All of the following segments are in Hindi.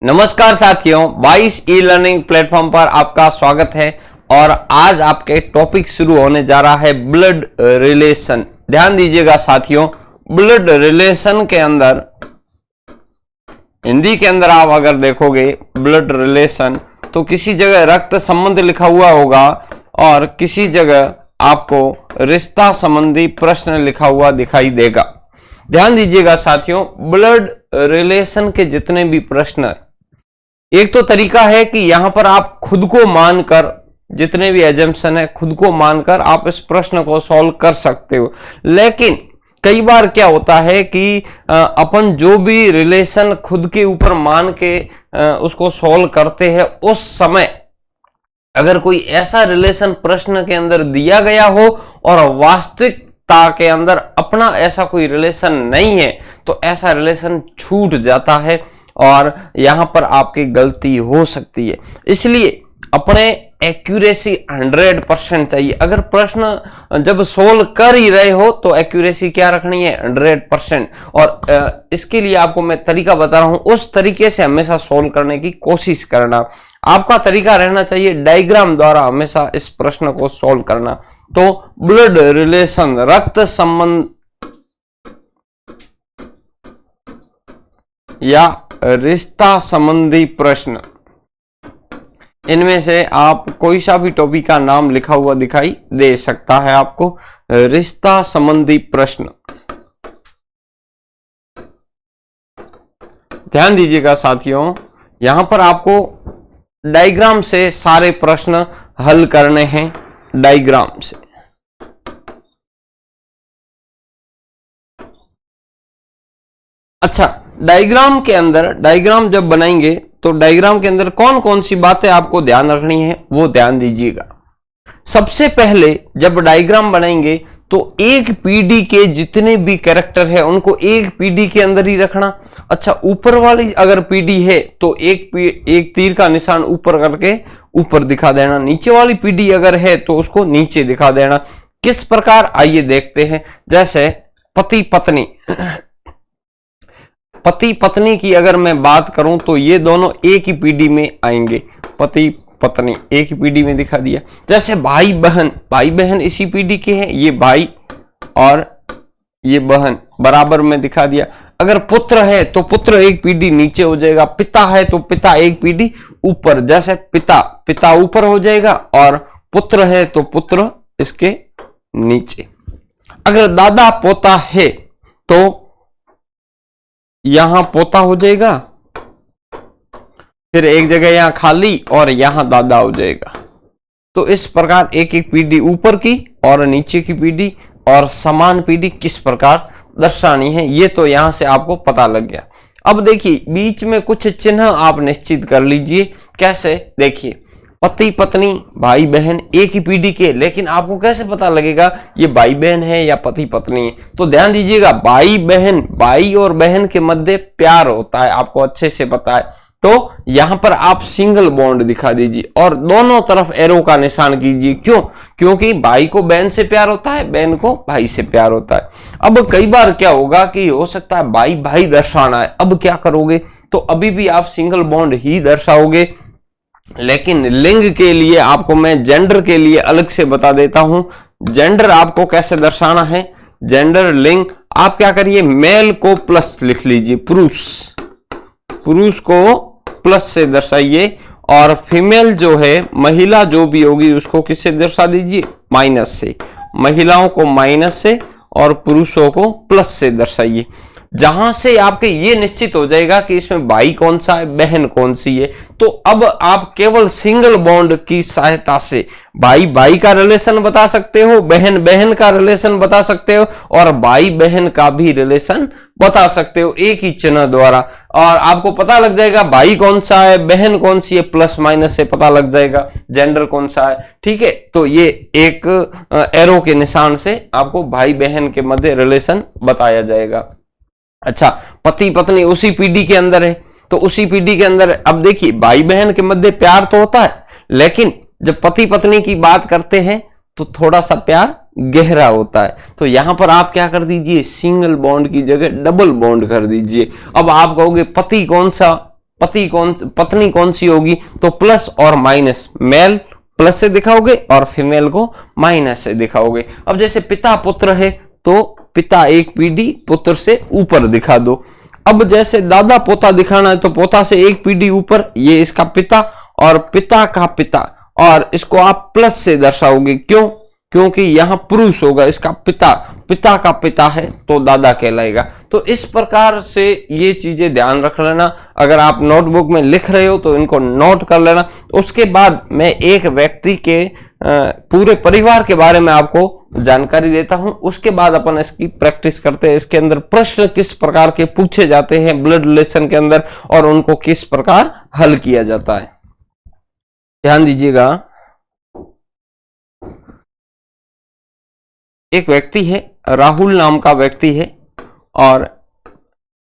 नमस्कार साथियों, 22 ई लर्निंग प्लेटफॉर्म पर आपका स्वागत है। और आज आपके टॉपिक शुरू होने जा रहा है ब्लड रिलेशन। ध्यान दीजिएगा साथियों, ब्लड रिलेशन के अंदर हिंदी के अंदर आप अगर देखोगे ब्लड रिलेशन तो किसी जगह रक्त संबंध लिखा हुआ होगा और किसी जगह आपको रिश्ता संबंधी प्रश्न लिखा हुआ दिखाई देगा। ध्यान दीजिएगा साथियों, ब्लड रिलेशन के जितने भी प्रश्न, एक तो तरीका है कि यहां पर आप खुद को मानकर, जितने भी एजम्पशन है खुद को मानकर आप इस प्रश्न को सॉल्व कर सकते हो। लेकिन कई बार क्या होता है कि अपन जो भी रिलेशन खुद के ऊपर मान के उसको सॉल्व करते हैं, उस समय अगर कोई ऐसा रिलेशन प्रश्न के अंदर दिया गया हो और वास्तविकता के अंदर अपना ऐसा कोई रिलेशन नहीं है, तो ऐसा रिलेशन छूट जाता है और यहां पर आपकी गलती हो सकती है। इसलिए अपने एक्यूरेसी 100% चाहिए। अगर प्रश्न जब सोल्व कर ही रहे हो तो एक्यूरेसी क्या रखनी है, 100%। और इसके लिए आपको मैं तरीका बता रहा हूं, उस तरीके से हमेशा सोल्व करने की कोशिश करना। आपका तरीका रहना चाहिए डायग्राम द्वारा हमेशा इस प्रश्न को सोल्व करना। तो ब्लड रिलेशन, रक्त संबंध या रिश्ता संबंधी प्रश्न, इनमें से आप कोई सा भी टॉपिक का नाम लिखा हुआ दिखाई दे सकता है आपको। रिश्ता संबंधी प्रश्न, ध्यान दीजिएगा साथियों, यहां पर आपको डायग्राम से सारे प्रश्न हल करने हैं। डायग्राम से अच्छा, डायग्राम के अंदर, डायग्राम जब बनाएंगे तो डायग्राम के अंदर कौन कौन सी बातें आपको ध्यान रखनी है वो ध्यान दीजिएगा। सबसे पहले जब डायग्राम बनाएंगे तो एक पीडी के जितने भी कैरेक्टर है उनको एक पीडी के अंदर ही रखना। अच्छा, ऊपर वाली अगर पीडी है तो एक तीर का निशान ऊपर करके ऊपर दिखा देना, नीचे वाली पीडी अगर है तो उसको नीचे दिखा देना। किस प्रकार, आइए देखते हैं। जैसे पति पत्नी, पति पत्नी की अगर मैं बात करूं तो ये दोनों एक ही पीढ़ी में आएंगे। पति पत्नी एक ही पीढ़ी में दिखा दिया। जैसे भाई बहन, भाई बहन इसी पीढ़ी के हैं, ये भाई और ये बहन बराबर में दिखा दिया। अगर पुत्र है तो पुत्र एक पीढ़ी नीचे हो जाएगा, पिता है तो पिता एक पीढ़ी ऊपर। जैसे पिता, पिता ऊपर हो जाएगा और पुत्र है तो पुत्र इसके नीचे। अगर दादा पोता है तो यहां पोता हो जाएगा, फिर एक जगह यहां खाली और यहां दादा हो जाएगा। तो इस प्रकार एक एक पीढ़ी ऊपर की और नीचे की पीढ़ी और समान पीढ़ी किस प्रकार दर्शानी है, ये तो यहां से आपको पता लग गया। अब देखिए, बीच में कुछ चिन्ह आप निश्चित कर लीजिए। कैसे, देखिए, पति पत्नी भाई बहन एक ही पीढ़ी के, लेकिन आपको कैसे पता लगेगा ये भाई बहन है या पति पत्नी है? तो ध्यान दीजिएगा, भाई बहन, भाई और बहन के मध्य प्यार होता है, आपको अच्छे से पता है। तो यहां पर आप सिंगल बॉन्ड दिखा दीजिए और दोनों तरफ एरो का निशान कीजिए। क्यों? क्योंकि भाई को बहन से प्यार होता है, बहन को भाई से प्यार होता है। अब कई बार क्या होगा कि हो सकता है भाई भाई दर्शाना है, अब क्या करोगे? तो अभी भी आप सिंगल बॉन्ड ही दर्शाओगे, लेकिन लिंग के लिए आपको मैं जेंडर के लिए अलग से बता देता हूं। जेंडर आपको कैसे दर्शाना है, जेंडर लिंग, आप क्या करिए, मेल को प्लस लिख लीजिए, पुरुष, पुरुष को प्लस से दर्शाइए और फीमेल जो है, महिला जो भी होगी उसको किससे दर्शा दीजिए, माइनस से। महिलाओं को माइनस से और पुरुषों को प्लस से दर्शाइए। जहां से आपके ये निश्चित हो जाएगा कि इसमें भाई कौन सा है, बहन कौन सी है, तो अब आप केवल सिंगल बॉन्ड की सहायता से भाई भाई का रिलेशन बता सकते हो, बहन बहन का रिलेशन बता सकते हो और भाई बहन का भी रिलेशन बता सकते हो एक ही चिन्ह द्वारा। और आपको पता लग जाएगा भाई कौन सा है, बहन कौन सी है, प्लस माइनस से पता लग जाएगा जेंडर कौन सा है। ठीक है, तो ये एक एरो के निशान से आपको भाई बहन के मध्य रिलेशन बताया जाएगा। अच्छा, पति पत्नी उसी पीढ़ी के अंदर है तो उसी पीढ़ी के अंदर, अब देखिए, भाई बहन के मध्य प्यार तो होता है, लेकिन जब पति पत्नी की बात करते हैं तो थोड़ा सा प्यार गहरा होता है। तो यहां पर आप क्या कर दीजिए, सिंगल बॉन्ड की जगह डबल बॉन्ड कर दीजिए। अब आप कहोगे पति कौन सा, पत्नी कौन सी होगी, तो प्लस और माइनस, मेल प्लस से दिखाओगे और फीमेल को माइनस से दिखाओगे। अब जैसे पिता पुत्र है तो पिता एक पीढ़ी पुत्र से ऊपर दिखा दो। अब जैसे दादा पोता दिखाना है तो पोता से एक पीढ़ी ऊपर, ये इसका पिता और पिता का पिता, और इसको आप प्लस से दर्शाओगे। क्यों? क्योंकि यहां पुरुष होगा, इसका पिता पिता का पिता है तो दादा कहलाएगा। तो इस प्रकार से ये चीजें ध्यान रख लेना। अगर आप नोटबुक में लिख रहे हो तो इनको नोट कर लेना। उसके बाद मैं एक व्यक्ति के पूरे परिवार के बारे में आपको जानकारी देता हूं, उसके बाद अपन इसकी प्रैक्टिस करते हैं। इसके अंदर प्रश्न किस प्रकार के पूछे जाते हैं ब्लड रिलेशन के अंदर और उनको किस प्रकार हल किया जाता है, ध्यान दीजिएगा। एक व्यक्ति है, राहुल नाम का व्यक्ति है, और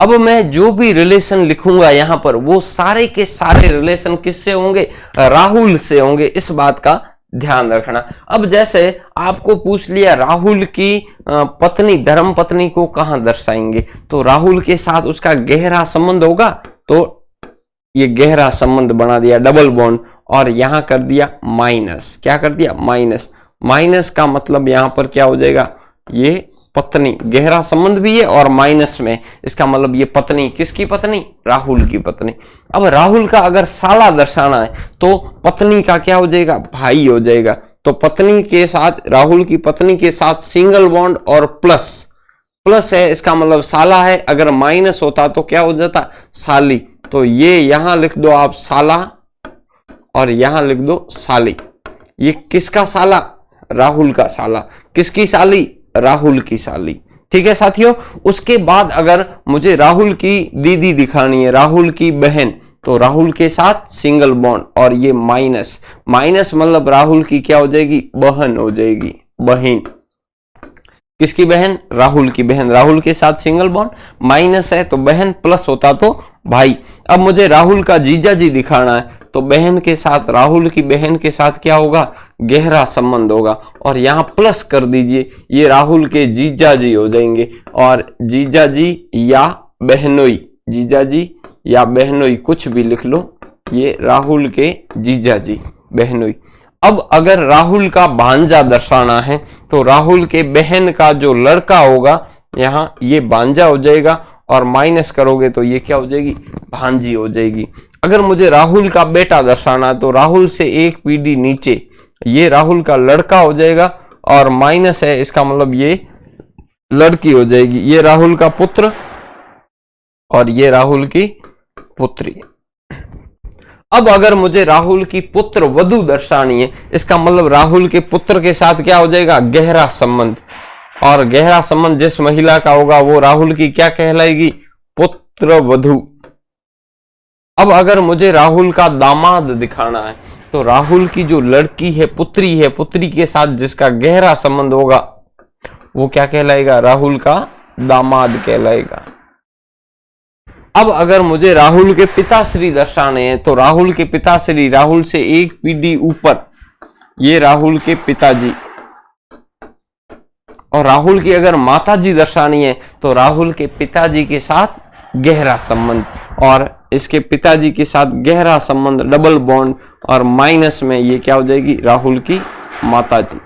अब मैं जो भी रिलेशन लिखूंगा यहां पर वो सारे के सारे रिलेशन किससे होंगे, राहुल से होंगे। इस बात का ध्यान रखना। अब जैसे आपको पूछ लिया राहुल की पत्नी धर्म पत्नी को कहां दर्शाएंगे, तो राहुल के साथ उसका गहरा संबंध होगा, तो ये गहरा संबंध बना दिया डबल बॉन्ड, और यहां कर दिया माइनस। क्या कर दिया? माइनस। माइनस का मतलब यहां पर क्या हो जाएगा, ये पत्नी, गहरा संबंध भी है और माइनस में, इसका मतलब ये पत्नी, किसकी पत्नी? राहुल की पत्नी। अब राहुल का अगर साला दर्शाना है तो पत्नी का क्या हो जाएगा? भाई हो जाएगा। तो पत्नी के साथ, राहुल की पत्नी के साथ सिंगल बॉन्ड और प्लस, प्लस है इसका मतलब साला है। अगर माइनस होता तो क्या हो जाता? साली। तो ये यहां लिख दो आप साला और यहां लिख दो साली। ये किसका साला? राहुल का साला। किसकी साली? राहुल की साली। ठीक है साथियों। उसके बाद अगर मुझे राहुल की दीदी दिखानी है, राहुल की बहन, तो राहुल के साथ सिंगल बॉन्ड और ये माइनस, माइनस मतलब राहुल की क्या हो जाएगी? बहन हो जाएगी, बहन। किसकी बहन? राहुल की बहन। राहुल के साथ सिंगल बॉन्ड, माइनस है तो बहन, प्लस होता तो भाई। अब मुझे राहुल का जीजा जी दिखाना है तो बहन के साथ, राहुल की बहन के साथ क्या होगा? गहरा संबंध होगा, और यहां प्लस कर दीजिए, ये राहुल के जीजा जी हो जाएंगे। और जीजा जी या बहनोई, जीजा जी या बहनोई कुछ भी लिख लो, ये राहुल के जीजा जी, बहनोई। अब अगर राहुल का भांजा दर्शाना है तो राहुल के बहन का जो लड़का होगा यहां ये भांजा हो जाएगा, और माइनस करोगे तो ये क्या हो जाएगी? भांजी हो जाएगी। अगर मुझे राहुल का बेटा दर्शाना है तो राहुल से एक पीढ़ी नीचे ये राहुल का लड़का हो जाएगा, और माइनस है इसका मतलब ये लड़की हो जाएगी। ये राहुल का पुत्र और ये राहुल की पुत्री। अब अगर मुझे राहुल की पुत्र वधू दर्शानी है, इसका मतलब राहुल के पुत्र के साथ क्या हो जाएगा? गहरा संबंध, और गहरा संबंध जिस महिला का होगा वो राहुल की क्या कहलाएगी? पुत्र वधू। अब अगर मुझे राहुल का दामाद दिखाना है तो राहुल की जो लड़की है, पुत्री है, पुत्री के साथ जिसका गहरा संबंध होगा वो क्या कहलाएगा? राहुल का दामाद कहलाएगा। अब अगर मुझे राहुल के पिताश्री दर्शाने हैं तो राहुल के पिताश्री, राहुल से एक पीढ़ी ऊपर, ये राहुल के पिताजी। और राहुल की अगर माताजी दर्शानी है तो राहुल के पिताजी के साथ गहरा संबंध, और इसके पिताजी के साथ गहरा संबंध, डबल बॉन्ड, और माइनस में ये क्या हो जाएगी? राहुल की माताजी।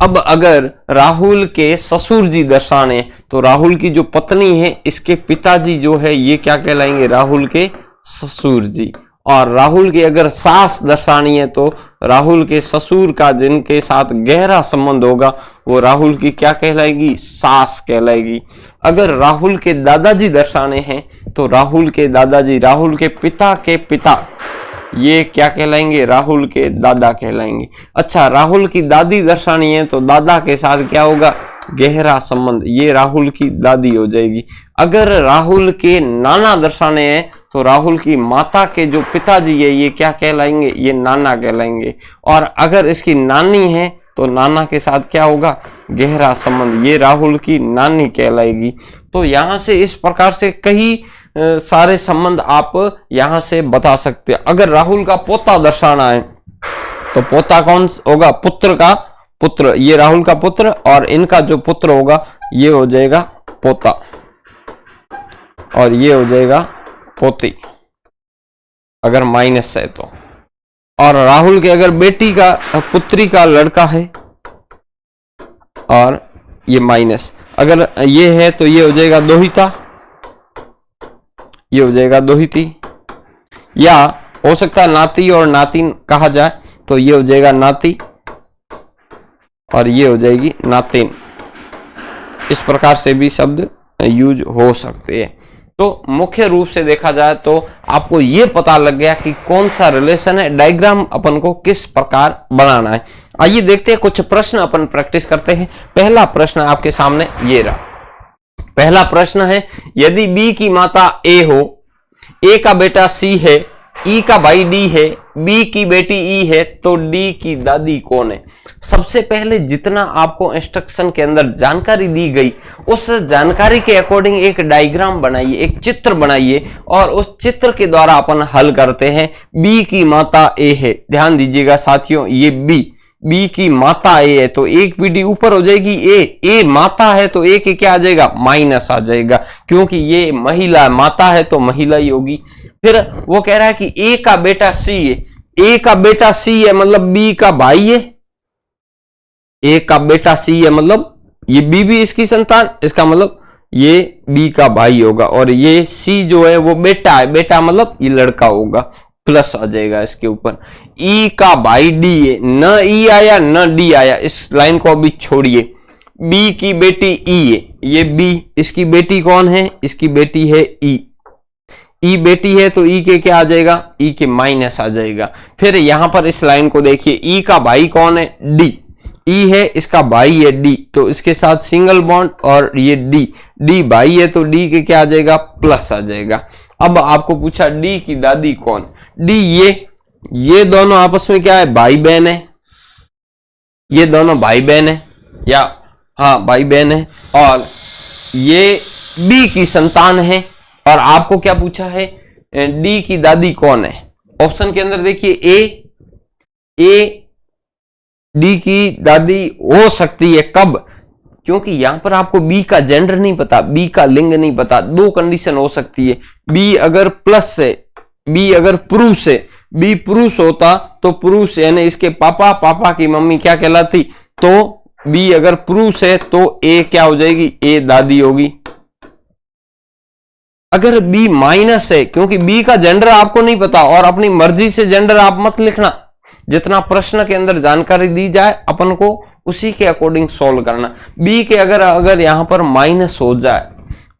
अब अगर राहुल के ससुर जी दर्शाने तो राहुल की जो पत्नी है इसके पिताजी जो है ये क्या कहलाएंगे? राहुल के ससुर जी। और राहुल की अगर सास दर्शानी है तो राहुल के ससुर का जिनके साथ गहरा संबंध होगा वो राहुल की क्या कहलाएगी? सास कहलाएगी। अगर राहुल के दादाजी दर्शाने हैं तो राहुल के दादाजी, राहुल के पिता, ये क्या कहलाएंगे? राहुल के दादा कहलाएंगे। अच्छा, राहुल की दादी दर्शानी है तो दादा के साथ क्या होगा? गहरा संबंध, ये राहुल की दादी हो जाएगी। अगर राहुल के नाना दर्शाने हैं तो राहुल की माता के जो पिताजी है ये क्या कहलाएंगे? ये नाना कहलाएंगे। और अगर इसकी नानी है तो नाना के साथ क्या होगा? गहरा संबंध, ये राहुल की नानी कहलाएगी। तो यहां से इस प्रकार से कई सारे संबंध आप यहां से बता सकते हैं। अगर राहुल का पोता दर्शाना है तो पोता कौन होगा? पुत्र का पुत्र, ये राहुल का पुत्र, और इनका जो पुत्र होगा ये हो जाएगा पोता, और ये हो जाएगा पोती। अगर माइनस है तो, और राहुल के अगर बेटी का पुत्री का लड़का है और ये माइनस, अगर ये है तो ये हो जाएगा दोहिता, ये हो जाएगा दोहिती, या हो सकता है नाती और नातिन कहा जाए तो ये हो जाएगा नाती और ये हो जाएगी नातिन। इस प्रकार से भी शब्द यूज हो सकते हैं। तो मुख्य रूप से देखा जाए तो आपको ये पता लग गया कि कौन सा रिलेशन है, डायग्राम अपन को किस प्रकार बनाना है। आइए देखते हैं, कुछ प्रश्न अपन प्रैक्टिस करते हैं। पहला प्रश्न आपके सामने ये रहा। पहला प्रश्न है, यदि बी की माता ए हो, ए का बेटा सी है, ई का भाई डी है, बी की बेटी ई है, तो डी की दादी कौन है? सबसे पहले जितना आपको इंस्ट्रक्शन के अंदर जानकारी दी गई उस जानकारी के अकॉर्डिंग एक डायग्राम बनाइए, एक चित्र बनाइए और उस चित्र के द्वारा अपन हल करते हैं। बी की माता ए है, ध्यान दीजिएगा साथियों, ये बी की माता ए है तो एक पीढ़ी ऊपर हो जाएगी ए माता है तो ए के क्या आ जाएगा? माइनस आ जाएगा, क्योंकि ये महिला माता है तो महिला ही होगी। फिर वो कह रहा है कि ए का बेटा सी है, ए का बेटा सी है मतलब बी का भाई है, ए का बेटा सी है मतलब ये बी भी इसकी संतान, इसका मतलब ये बी का भाई होगा, और ये सी जो है वो बेटा है, बेटा मतलब ये लड़का होगा, प्लस आ जाएगा इसके ऊपर। ई का भाई डी है, न ई आया न डी आया, इस लाइन को अभी छोड़िए। बी की बेटी ई है, ये बी, इसकी बेटी कौन है? इसकी बेटी है ई, ई बेटी है तो ई के क्या आ जाएगा? ई के माइनस आ जाएगा। फिर यहां पर इस लाइन को देखिए, ई का भाई कौन है? डी, ई है इसका भाई है डी, तो इसके साथ सिंगल बॉन्ड और ये डी भाई है तो डी के क्या आ जाएगा? प्लस आ जाएगा। अब आपको पूछा डी की दादी कौन? डी ये दोनों आपस में क्या है? भाई बहन है, ये दोनों भाई बहन है, या हाँ भाई बहन है, और ये बी की संतान है। और आपको क्या पूछा है? डी की दादी कौन है? ऑप्शन के अंदर देखिए ए डी की दादी हो सकती है, कब? क्योंकि यहां पर आपको बी का जेंडर नहीं पता, बी का लिंग नहीं पता। दो कंडीशन हो सकती है, बी अगर प्लस है, बी अगर पुरुष है, बी पुरुष होता तो पुरुष यानी इसके पापा की मम्मी क्या कहलाती? तो बी अगर पुरुष है तो ए क्या हो जाएगी? ए दादी होगी। अगर बी माइनस है, क्योंकि बी का जेंडर आपको नहीं पता और अपनी मर्जी से जेंडर आप मत लिखना, जितना प्रश्न के अंदर जानकारी दी जाए अपन को उसी के अकॉर्डिंग सॉल्व करना। बी के अगर यहां पर माइनस हो जाए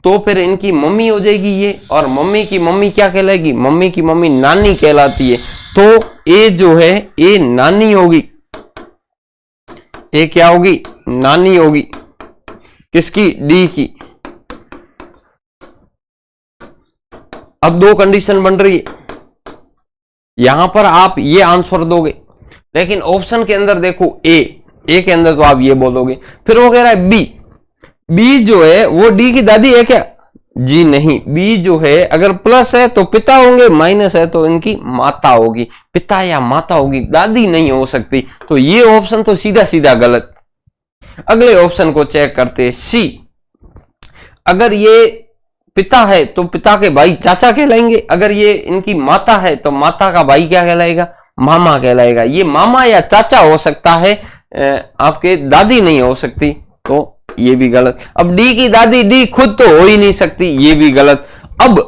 तो फिर इनकी मम्मी हो जाएगी ये, और मम्मी की मम्मी क्या कहलाएगी? मम्मी की मम्मी नानी कहलाती है, तो ए जो है ए नानी होगी, ए क्या होगी? नानी होगी, किसकी? डी की। अब दो कंडीशन बन रही है, यहां पर आप ये आंसर दोगे, लेकिन ऑप्शन के अंदर देखो ए के अंदर तो आप ये बोलोगे। फिर वो कह रहा है बी जो है वो डी की दादी है क्या? जी नहीं, बी जो है अगर प्लस है तो पिता होंगे, माइनस है तो इनकी माता होगी, पिता या माता होगी, दादी नहीं हो सकती। तो ये ऑप्शन तो सीधा सीधा गलत। अगले ऑप्शन को चेक करते हैं, सी। अगर ये पिता है तो पिता के भाई चाचा कहलाएंगे, अगर ये इनकी माता है तो माता का भाई क्या कहलाएगा? मामा कहलाएगा। ये मामा या चाचा हो सकता है, आपके दादी नहीं हो सकती, तो ये भी गलत। अब डी की दादी डी खुद तो हो ही नहीं सकती, ये भी गलत। अब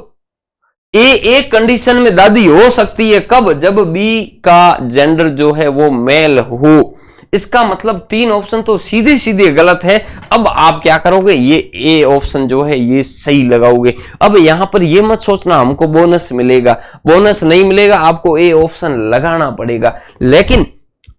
एक कंडीशन में दादी हो सकती है, कब? जब बी का जेंडर जो है वो मेल हो। इसका मतलब तीन ऑप्शन तो सीधे सीधे गलत है। अब आप क्या करोगे? ये ए ऑप्शन जो है ये सही लगाओगे। अब यहां पर ये मत सोचना हमको बोनस मिलेगा, बोनस नहीं मिलेगा, आपको ए ऑप्शन लगाना पड़ेगा। लेकिन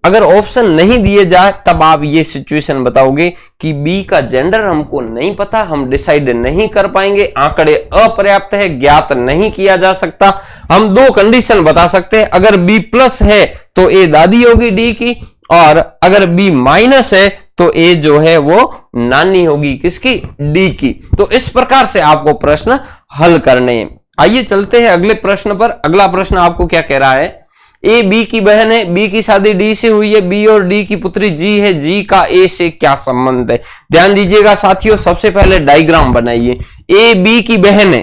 अगर ऑप्शन नहीं दिए जाए तब आप ये सिचुएशन बताओगे कि बी का जेंडर हमको नहीं पता, हम डिसाइड नहीं कर पाएंगे, आंकड़े अपर्याप्त है, ज्ञात नहीं किया जा सकता। हम दो कंडीशन बता सकते हैं, अगर बी प्लस है तो ए दादी होगी डी की, और अगर बी माइनस है तो ए जो है वो नानी होगी, किसकी? डी की। तो इस प्रकार से आपको प्रश्न हल करने हैं। आइए चलते हैं अगले प्रश्न पर। अगला प्रश्न आपको क्या कह रहा है? ए बी की बहन है, बी की शादी डी से हुई है, बी और डी की पुत्री जी है, जी का ए से क्या संबंध है? ध्यान दीजिएगा साथियों, सबसे पहले डायग्राम बनाइए। ए बी की बहन है,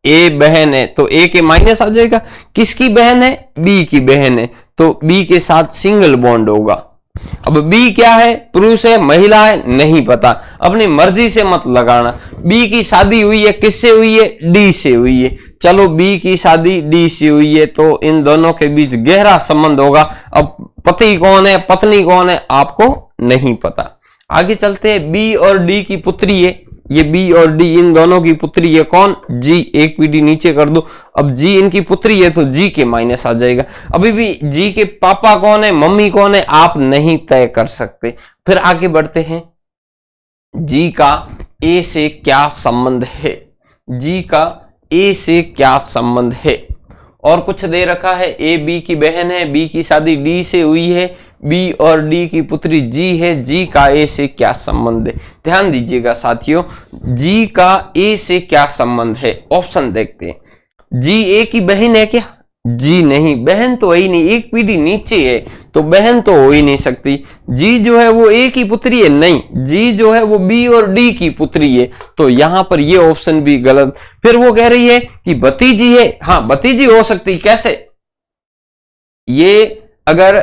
ए बहन है तो ए के माइनस आ जाएगा। किसकी बहन है? बी की बहन है, तो बी के साथ सिंगल बॉन्ड होगा। अब बी क्या है? पुरुष है, महिला है, नहीं पता, अपनी मर्जी से मत लगाना। बी की शादी हुई है, किससे हुई है? डी से हुई है। चलो बी की शादी डी से हुई है तो इन दोनों के बीच गहरा संबंध होगा। अब पति कौन है, पत्नी कौन है, आपको नहीं पता। आगे चलते हैं, बी और डी की पुत्री है, ये बी और डी इन दोनों की पुत्री है कौन? जी। एक पीडी नीचे कर दो। अब जी इनकी पुत्री है तो जी के माइनस आ जाएगा। अभी भी जी के पापा कौन है, मम्मी कौन है, आप नहीं तय कर सकते। फिर आगे बढ़ते हैं, जी का ए से क्या संबंध है? जी का ए से क्या संबंध है? और कुछ दे रखा है, ए बी की बहन है, बी की शादी डी से हुई है, बी और डी की पुत्री जी है, जी का ए से क्या संबंध है? ध्यान दीजिएगा साथियों, जी का ए से क्या संबंध है? ऑप्शन देखते हैं। जी ए की बहन है क्या? जी नहीं, बहन तो है ही नहीं, एक पीढ़ी नीचे है तो बहन तो हो ही नहीं सकती। जी जो है वो ए की पुत्री है, नहीं, जी जो है वो बी और डी की पुत्री है, तो यहां पर ये ऑप्शन भी गलत। फिर वो कह रही है कि भतीजी है, हाँ भतीजी हो सकती, कैसे? ये अगर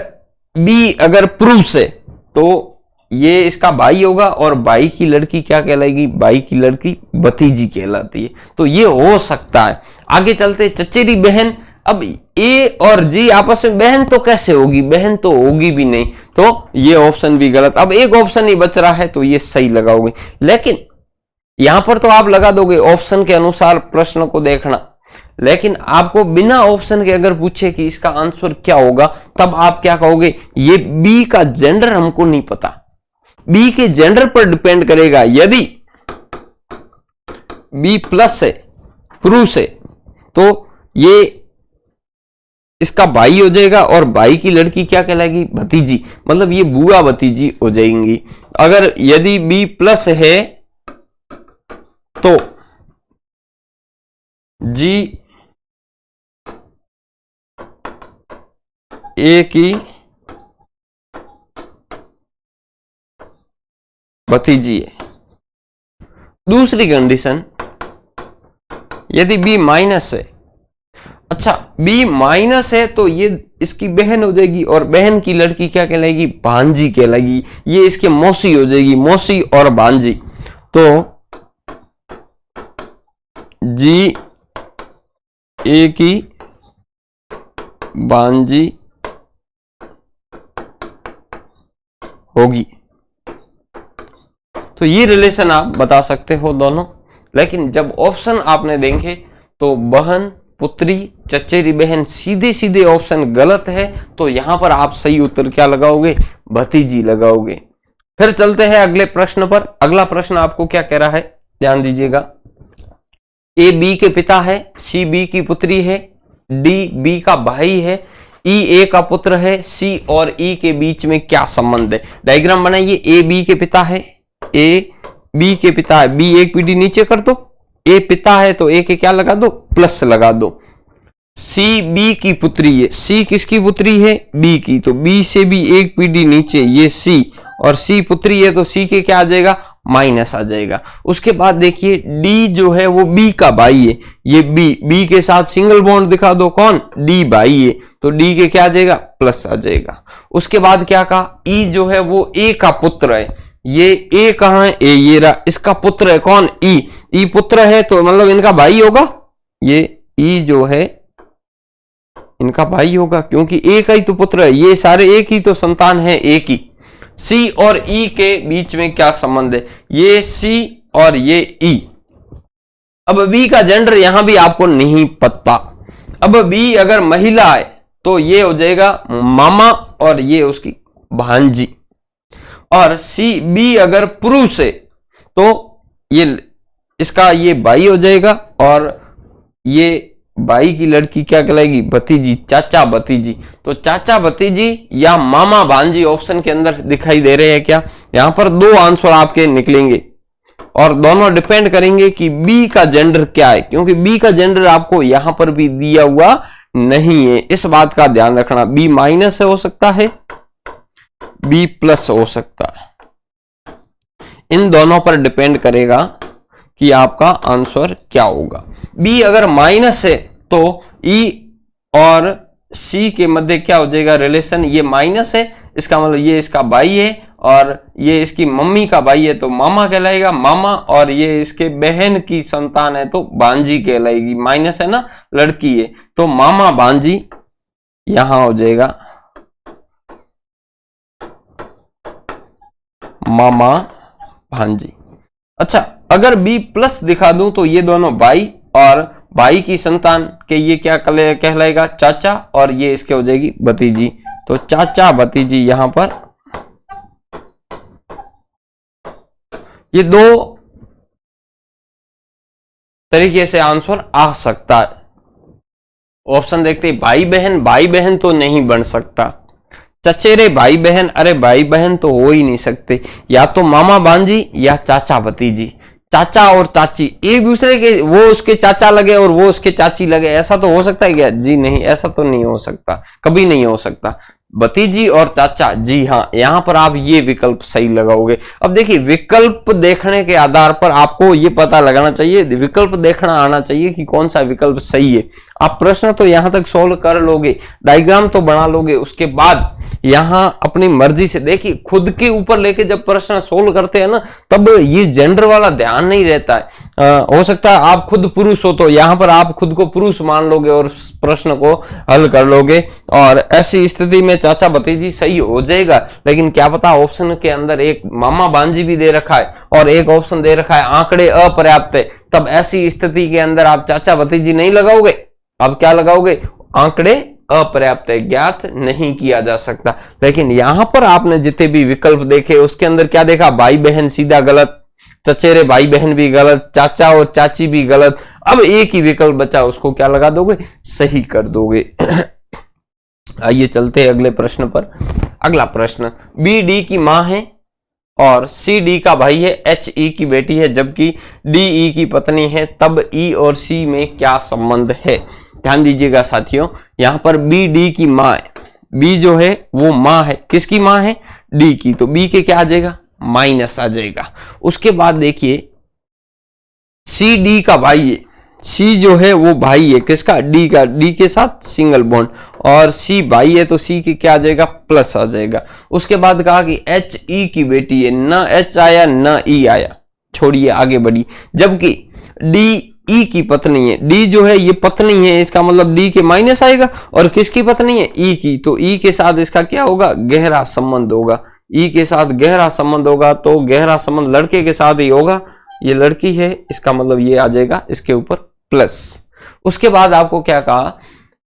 बी अगर पुरुष है तो ये इसका भाई होगा और भाई की लड़की क्या कहलाएगी? भाई की लड़की भतीजी कहलाती है, तो ये हो सकता है। आगे चलते, चचेरी बहन। अब ए और जी आपस में बहन तो कैसे होगी? बहन तो होगी भी नहीं, तो ये ऑप्शन भी गलत। अब एक ऑप्शन ही बच रहा है तो ये सही लगाओगे, लेकिन यहां पर तो आप लगा दोगे ऑप्शन के अनुसार प्रश्न को देखना, लेकिन आपको बिना ऑप्शन के अगर पूछे कि इसका आंसर क्या होगा, तब आप क्या कहोगे? ये बी का जेंडर हमको नहीं पता। बी के जेंडर पर डिपेंड करेगा। यदि बी प्लस है, पुरुष है, तो ये इसका भाई हो जाएगा और भाई की लड़की क्या कहलाएगी? भतीजी, मतलब ये बुआ भतीजी हो जाएंगी। अगर यदि बी प्लस है तो जी ए की भतीजी है। दूसरी कंडीशन, यदि बी माइनस है, अच्छा बी माइनस है तो ये इसकी बहन हो जाएगी और बहन की लड़की क्या कहलाएगी? भांजी कहलाएगी। ये इसके मौसी हो जाएगी, मौसी और भांजी। तो जी ए की भांजी होगी। तो ये रिलेशन आप बता सकते हो दोनों, लेकिन जब ऑप्शन आपने देखे तो बहन, पुत्री, चचेरी बहन, सीधे सीधे ऑप्शन गलत है, तो यहां पर आप सही उत्तर क्या लगाओगे? भतीजी लगाओगे। फिर चलते हैं अगले प्रश्न पर। अगला प्रश्न आपको क्या कह रहा है, ध्यान दीजिएगा। ए बी के पिता है, सी बी की पुत्री है, डी बी का भाई है, ई ए का पुत्र है, सी और ई के बीच में क्या संबंध है? डायग्राम बनाइए। ए बी के पिता है, ए बी के पिता है, बी एक पीढ़ी नीचे कर दो, ए पिता है तो ए के क्या लगा दो? प्लस लगा दो। सी बी की पुत्री है, सी किसकी पुत्री है? बी की, तो बी से भी एक पीढ़ी नीचे ये सी, और सी पुत्री है तो सी के क्या आ जाएगा? माइनस आ जाएगा। उसके बाद देखिए डी जो है वो बी का भाई है, ये बी के साथ सिंगल बॉन्ड दिखा दो, कौन? डी भाई है, तो डी के क्या आ जाएगा? प्लस आ जाएगा। उसके बाद क्या कहा? ई जो है वो ए का पुत्र है, ये ए कहां है? ए ये रहा, इसका पुत्र है कौन? ई, ई पुत्र है तो मतलब इनका भाई होगा। ये ई जो है इनका भाई होगा, क्योंकि ए का ही तो पुत्र है, ये सारे एक ही तो संतान है, एक ही। सी और ई के बीच में क्या संबंध है? ये सी और ये ई। अब बी का जेंडर यहां भी आपको नहीं पता। अब बी अगर महिला है तो ये हो जाएगा मामा और ये उसकी भांजी, और सी बी अगर पुरुष है तो ये इसका ये भाई हो जाएगा, और ये भाई की लड़की क्या कहलाएगी? भतीजी, चाचा भतीजी। तो चाचा भतीजी या मामा भांजी ऑप्शन के अंदर दिखाई दे रहे हैं क्या? यहां पर दो आंसर आपके निकलेंगे और दोनों डिपेंड करेंगे कि बी का जेंडर क्या है, क्योंकि बी का जेंडर आपको यहां पर भी दिया हुआ नहीं है, इस बात का ध्यान रखना। बी माइनस हो सकता है, बी प्लस हो सकता है, इन दोनों पर डिपेंड करेगा कि आपका आंसर क्या होगा। बी अगर माइनस है तो ई और सी के मध्य क्या हो जाएगा रिलेशन, ये माइनस है, इसका मतलब ये इसका भाई है और ये इसकी मम्मी का भाई है तो मामा कहलाएगा मामा, और ये इसके बहन की संतान है तो भांजी कहलाएगी। माइनस है ना, लड़की है तो मामा भांजी यहां हो जाएगा मामा भांजी। अच्छा, अगर बी प्लस दिखा दूं तो ये दोनों भाई और भाई की संतान के ये क्या कहलाएगा चाचा, और ये इसके हो जाएगी भतीजी, तो चाचा भतीजी यहां पर ये दो तरीके से आंसर आ सकता है। ऑप्शन देखते हैं, भाई बहन तो नहीं बन सकता, चचेरे भाई बहन, अरे भाई बहन तो हो ही नहीं सकते, या तो मामा भांजी या चाचा भतीजी। चाचा और चाची एक दूसरे के, वो उसके चाचा लगे और वो उसके चाची लगे, ऐसा तो हो सकता है क्या? जी नहीं, ऐसा तो नहीं हो सकता, कभी नहीं हो सकता। भतीजी और चाचा, जी हाँ, यहां पर आप ये विकल्प सही लगाओगे। अब देखिए, विकल्प देखने के आधार पर आपको ये पता लगाना चाहिए, विकल्प देखना आना चाहिए कि कौन सा विकल्प सही है। आप प्रश्न तो यहां तक सोल्व कर लोगे, डायग्राम तो बना लोगे, उसके बाद यहां अपनी मर्जी से देखिए, खुद के ऊपर लेके जब प्रश्न सोल्व करते हैं ना, तब ये जेंडर वाला ध्यान नहीं रहता है। हो सकता है आप खुद पुरुष हो तो यहां पर आप खुद को पुरुष मान लोगे और प्रश्न को हल कर लोगे, और ऐसी स्थिति में चाचा भतीजी सही हो जाएगा। लेकिन क्या पता ऑप्शन के अंदर एक मामा भांजी भी दे रखा है और एक ऑप्शन दे रखा है आंकड़े अपर्याप्त है, तब ऐसी स्थिति के अंदर आप चाचा भतीजी नहीं लगाओगे, अब क्या लगाओगे? आंकड़े अपर्याप्त है, ज्ञात नहीं किया जा सकता। लेकिन यहां पर आपने जितने भी विकल्प देखे उसके अंदर क्या देखा? भाई बहन सीधा गलत, चचेरे भाई बहन भी गलत, चाचा और चाची भी गलत। अब एक ही विकल्प बचा, उसको क्या लगा दोगे? सही कर दोगे। आइए चलते हैं अगले प्रश्न पर। अगला प्रश्न, बी डी की मां है और सी डी का भाई है, एच ई की बेटी है, जबकि डी ई की पत्नी है, तब ई और सी में क्या संबंध है? ध्यान दीजिएगा साथियों, यहां पर बी डी की मां है, बी जो है वो मां है, किसकी मां है? डी की, तो बी के क्या आ जाएगा? माइनस आ जाएगा। उसके बाद देखिए, सी डी का भाई है, सी जो है वो भाई है किसका? डी का, डी के साथ सिंगल बॉन्ड, और सी भाई है तो सी की क्या आ जाएगा? प्लस आ जाएगा। उसके बाद कहा कि एच ई की बेटी है, न एच आया न ई आया, छोड़िए आगे बढ़ी, जबकि डी ई की पत्नी है, डी जो है ये पत्नी है, इसका मतलब डी के माइनस आएगा, और किसकी पत्नी है? ई की, तो ई के साथ इसका क्या होगा? गहरा संबंध होगा। ई के साथ गहरा संबंध होगा तो गहरा संबंध लड़के के साथ ही होगा, ये लड़की है, इसका मतलब ये आ जाएगा इसके ऊपर प्लस। उसके बाद आपको क्या कहा?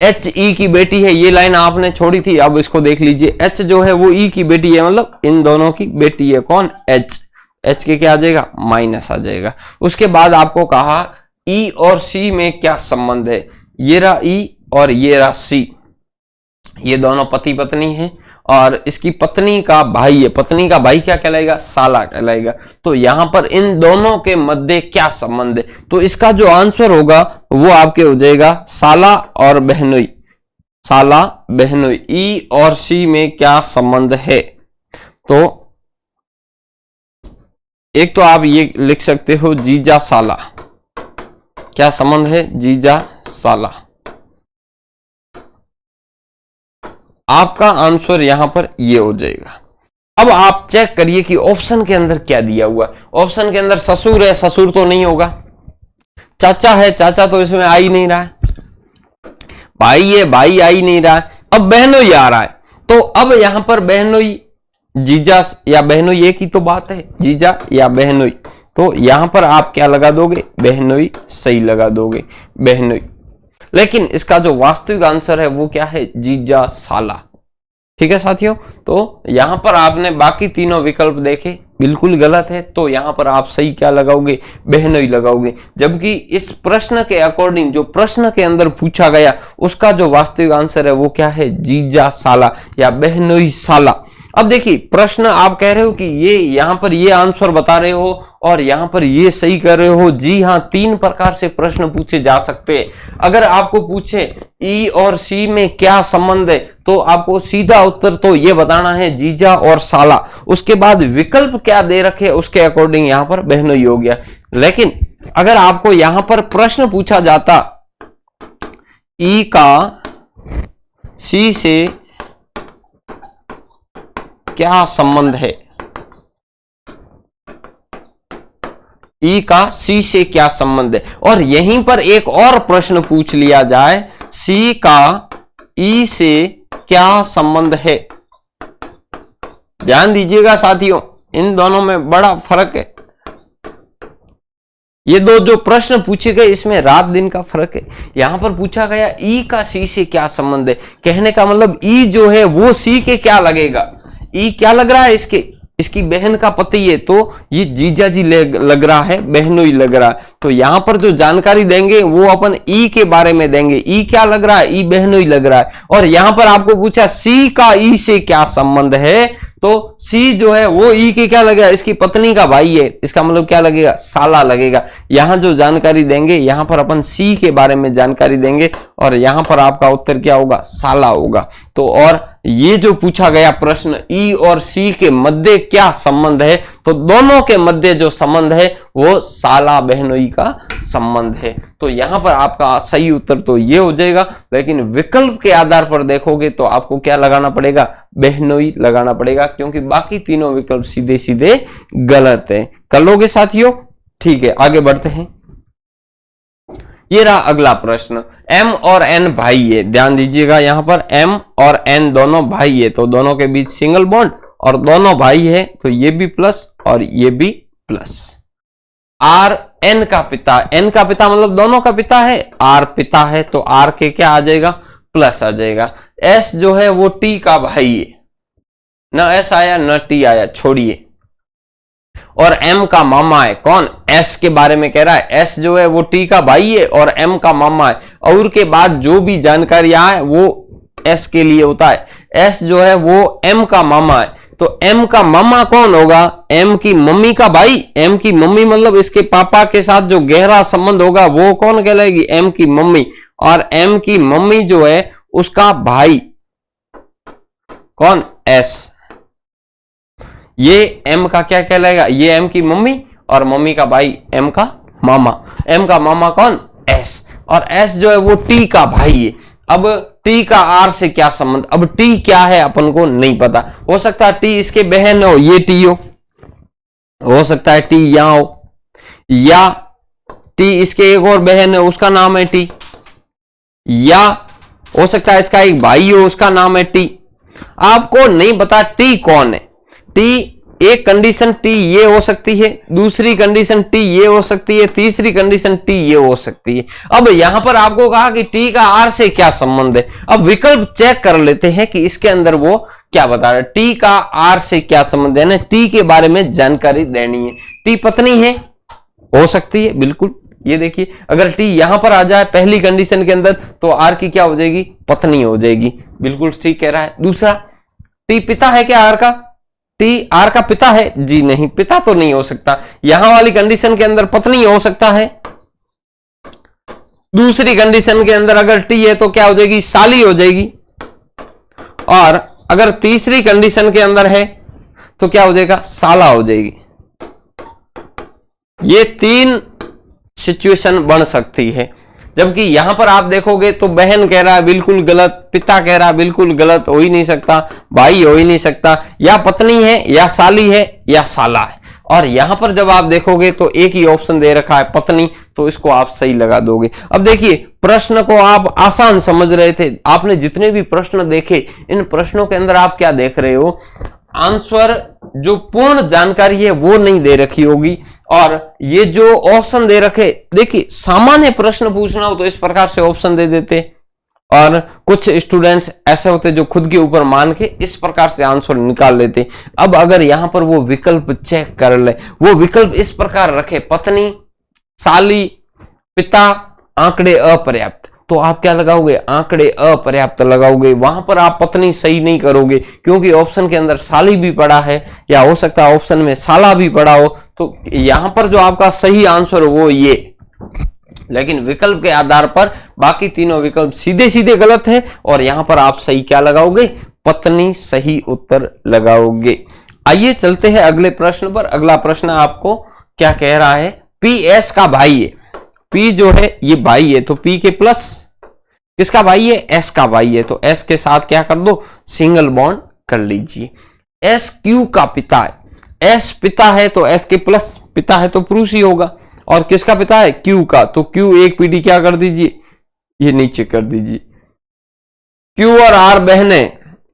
एच ई की बेटी है, ये लाइन आपने छोड़ी थी, अब इसको देख लीजिए, एच जो है वो ई की बेटी है, मतलब इन दोनों की बेटी है, कौन? एच, एच के क्या आ जाएगा? माइनस आ जाएगा। उसके बाद आपको कहा ई और सी में क्या संबंध है? ये रहा ई और ये रहा सी, ये दोनों पति पत्नी हैं और इसकी पत्नी का भाई है, पत्नी का भाई क्या कहलाएगा? साला कहलाएगा। तो यहां पर इन दोनों के मध्य क्या संबंध है? तो इसका जो आंसर होगा वो आपके हो जाएगा साला और बहनोई, साला बहनोई। ई और सी में क्या संबंध है? तो एक तो आप ये लिख सकते हो जीजा साला, क्या संबंध है? जीजा साला। आपका आंसर यहां पर ये हो जाएगा। अब आप चेक करिए कि ऑप्शन के अंदर क्या दिया हुआ। ऑप्शन के अंदर ससुर है, ससुर तो नहीं होगा, चाचा है, चाचा तो इसमें आ ही नहीं रहा है, भाई है, भाई आ ही नहीं रहा है, अब बहनोई आ रहा है, तो अब यहां पर बहनोई, जीजा या बहनोई एक ही तो बात है, जीजा या बहनोई, तो यहां पर आप क्या लगा दोगे? बहनोई सही लगा दोगे, बहनोई। लेकिन इसका जो वास्तविक आंसर है वो क्या है? जीजा साला। ठीक है साथियों, तो यहां पर आपने बाकी तीनों विकल्प देखे, बिल्कुल गलत है, तो यहां पर आप सही क्या लगाओगे? बहनोई लगाओगे। जबकि इस प्रश्न के अकॉर्डिंग, जो प्रश्न के अंदर पूछा गया, उसका जो वास्तविक आंसर है वो क्या है? जीजा साला या बहनोई साला। अब देखिए, प्रश्न आप कह रहे हो कि ये यहां पर ये आंसर बता रहे हो और यहां पर ये सही कर रहे हो। जी हां, तीन प्रकार से प्रश्न पूछे जा सकते हैं। अगर आपको पूछे ई और सी में क्या संबंध है, तो आपको सीधा उत्तर तो ये बताना है जीजा और साला। उसके बाद विकल्प क्या दे रखे उसके अकॉर्डिंग यहां पर बहनोई हो गया। लेकिन अगर आपको यहां पर प्रश्न पूछा जाता ई का सी से क्या संबंध है, ई का सी से क्या संबंध है, और यहीं पर एक और प्रश्न पूछ लिया जाए सी का ई से क्या संबंध है। ध्यान दीजिएगा साथियों, इन दोनों में बड़ा फर्क है। ये दो जो प्रश्न पूछे गए इसमें रात दिन का फर्क है। यहां पर पूछा गया ई का सी से क्या संबंध है, कहने का मतलब ई जो है वो सी के क्या लगेगा। ई क्या लग रहा है, इसकी बहन का पति है, तो ये जीजा जी लग रहा है, बहनोई लग रहा है। तो यहां पर जो जानकारी देंगे वो अपन ई के बारे में देंगे। ई क्या लग रहा है, ई बहनोई लग रहा है। और यहां पर आपको पूछा सी का ई से क्या संबंध है, तो सी जो है वो ई के क्या लगेगा, इसकी पत्नी का भाई है, इसका मतलब क्या लगेगा, साला लगेगा। यहां जो जानकारी देंगे यहां पर अपन सी के बारे में जानकारी देंगे और यहां पर आपका उत्तर क्या होगा, साला होगा। तो और ये जो पूछा गया प्रश्न ई और सी के मध्य क्या संबंध है, तो दोनों के मध्य जो संबंध है वो साला बहनोई का संबंध है। तो यहां पर आपका सही उत्तर तो ये हो जाएगा, लेकिन विकल्प के आधार पर देखोगे तो आपको क्या लगाना पड़ेगा, बहनोई लगाना पड़ेगा, क्योंकि बाकी तीनों विकल्प सीधे सीधे गलत है। कर लोगे साथियों, ठीक है आगे बढ़ते हैं। ये रहा अगला प्रश्न, एम और एन भाई है। ध्यान दीजिएगा यहां पर एम और एन दोनों भाई है, तो दोनों के बीच सिंगल बॉन्ड और दोनों भाई है, तो ये भी प्लस और ये भी प्लस। आर एन का पिता, एन का पिता मतलब दोनों का पिता है, आर पिता है, तो आर के क्या आ जाएगा, प्लस आ जाएगा। एस जो है वो टी का भाई है, न एस आया न टी आया, छोड़िए। और एम का मामा है, कौन, एस के बारे में कह रहा है। एस जो है वो टी का भाई है और एम का मामा है, और के बाद जो भी जानकारी आए वो एस के लिए होता है। एस जो है वो एम का मामा है, तो एम का मामा कौन होगा, एम की मम्मी का भाई। एम की मम्मी मतलब इसके पापा के साथ जो गहरा संबंध होगा वो कौन कहलाएगी, एम की मम्मी। और एम की मम्मी जो है उसका भाई कौन, एस। ये एम का क्या कहलाएगा, ये एम की मम्मी और मम्मी का भाई एम का मामा। एम का मामा कौन, एस। और एस जो है वो टी का भाई है। अब टी का आर से क्या संबंध, अब टी क्या है अपन को नहीं पता। हो सकता है टी इसके बहन हो, ये टी हो सकता है टी यहां हो, या टी इसके एक और बहन है उसका नाम है टी, या हो सकता है इसका एक भाई हो उसका नाम है टी। आपको नहीं पता टी कौन है। टी एक कंडीशन टी ये हो सकती है, दूसरी कंडीशन टी ये हो सकती है, तीसरी कंडीशन टी ये हो सकती है। अब यहां पर आपको कहा कि टी का आर से क्या संबंध है। अब विकल्प चेक कर लेते हैं कि इसके अंदर वो क्या बता रहा है। टी का आर से क्या संबंध है ना, टी के बारे में जानकारी देनी है। टी पत्नी है, हो सकती है बिल्कुल। ये देखिए अगर टी यहां पर आ जाए पहली कंडीशन के अंदर तो आर की क्या हो जाएगी, पत्नी हो जाएगी, बिल्कुल ठीक कह रहा है। दूसरा, टी पिता है क्या आर का, टी आर का पिता है, जी नहीं, पिता तो नहीं हो सकता। यहां वाली कंडीशन के अंदर पत्नी हो सकता है। दूसरी कंडीशन के अंदर अगर टी है तो क्या हो जाएगी, साली हो जाएगी। और अगर तीसरी कंडीशन के अंदर है तो क्या हो जाएगा, साला हो जाएगी। ये तीन सिचुएशन बन सकती है। जबकि यहां पर आप देखोगे तो बहन कह रहा है बिल्कुल गलत, पिता कह रहा है बिल्कुल गलत, हो ही नहीं सकता, भाई हो ही नहीं सकता, या पत्नी है या साली है या साला है। और यहां पर जब आप देखोगे तो एक ही ऑप्शन दे रखा है पत्नी, तो इसको आप सही लगा दोगे। अब देखिए प्रश्न को आप आसान समझ रहे थे, आपने जितने भी प्रश्न देखे इन प्रश्नों के अंदर आप क्या देख रहे हो, आंसर जो पूर्ण जानकारी है वो नहीं दे रखी होगी। और ये जो ऑप्शन दे रखे, देखिए सामान्य प्रश्न पूछना हो तो इस प्रकार से ऑप्शन दे देते, और कुछ स्टूडेंट्स ऐसे होते जो खुद के ऊपर मान के इस प्रकार से आंसर निकाल लेते। अब अगर यहां पर वो विकल्प चेक कर ले, वो विकल्प इस प्रकार रखे पत्नी, साली, पिता, आंकड़े अपर्याप्त, तो आप क्या लगाओगे, आंकड़े अपर्याप्त लगाओगे। वहां पर आप पत्नी सही नहीं करोगे क्योंकि ऑप्शन के अंदर साली भी पड़ा है, या हो सकता है ऑप्शन में साला भी पड़ा हो। तो यहां पर जो आपका सही आंसर वो ये, लेकिन विकल्प के आधार पर बाकी तीनों विकल्प सीधे सीधे गलत है, और यहां पर आप सही क्या लगाओगे, पत्नी सही उत्तर लगाओगे। आइए चलते हैं अगले प्रश्न पर। अगला प्रश्न आपको क्या कह रहा है, P S का भाई है, P जो है ये भाई है, तो P के प्लस किसका भाई है, S का भाई है, तो S के साथ क्या कर दो, सिंगल बॉन्ड कर लीजिए। S Q का पिता है, S पिता है तो S के प्लस, पिता है तो पुरुष ही होगा, और किसका पिता है, Q का, तो Q एक पीडी क्या कर दीजिए, ये नीचे कर दीजिए। Q और R बहने,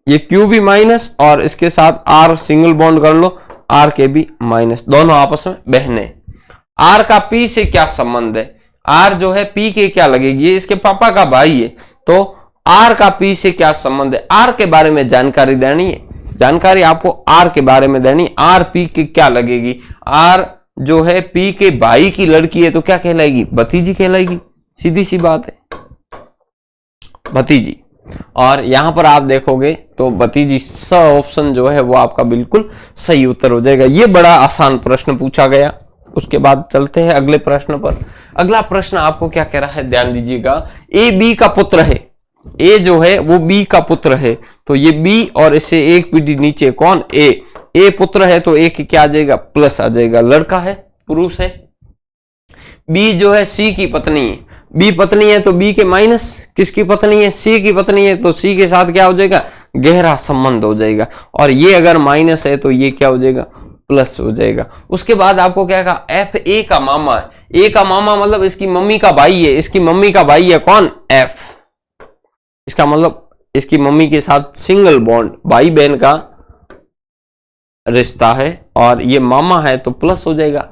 ये Q भी माइनस और इसके साथ R सिंगल बॉन्ड कर लो, R के भी माइनस, दोनों आपस में बहने। R का P से क्या संबंध है, R जो है P के क्या लगेगी, ये इसके पापा का भाई है, तो R का P से क्या संबंध है, R के बारे में जानकारी देनी है, जानकारी आपको R के बारे में देनी। R P के क्या लगेगी, R जो है P के भाई की लड़की है तो क्या कहलाएगी, भतीजी कहलाएगी, सीधी सी बात है, भतीजी। और यहां पर आप देखोगे तो भतीजी स ऑप्शन जो है वो आपका बिल्कुल सही उत्तर हो जाएगा। ये बड़ा आसान प्रश्न पूछा गया। उसके बाद चलते हैं अगले प्रश्न पर। अगला प्रश्न आपको क्या कह रहा है, ध्यान दीजिएगा। ए बी का पुत्र है, ए जो है वो बी का पुत्र है, तो ये बी और इससे एक पीढ़ी नीचे कौन, ए पुत्र है तो ए की क्या आ जाएगा, प्लस आ जाएगा, लड़का है, पुरुष है। बी जो है सी की पत्नी है, बी पत्नी है तो बी के माइनस, किसकी पत्नी है, सी की पत्नी है, तो सी के साथ क्या हो जाएगा, गहरा संबंध हो जाएगा, और ये अगर माइनस है तो ये क्या हो जाएगा, प्लस हो जाएगा। उसके बाद आपको क्या कहा, एफ ए का मामा है, ए का मामा मतलब इसकी मम्मी का भाई है, इसकी मम्मी का भाई है कौन, एफ, इसका मतलब इसकी मम्मी के साथ सिंगल बॉन्ड, भाई बहन का रिश्ता है, और ये मामा है तो प्लस हो जाएगा।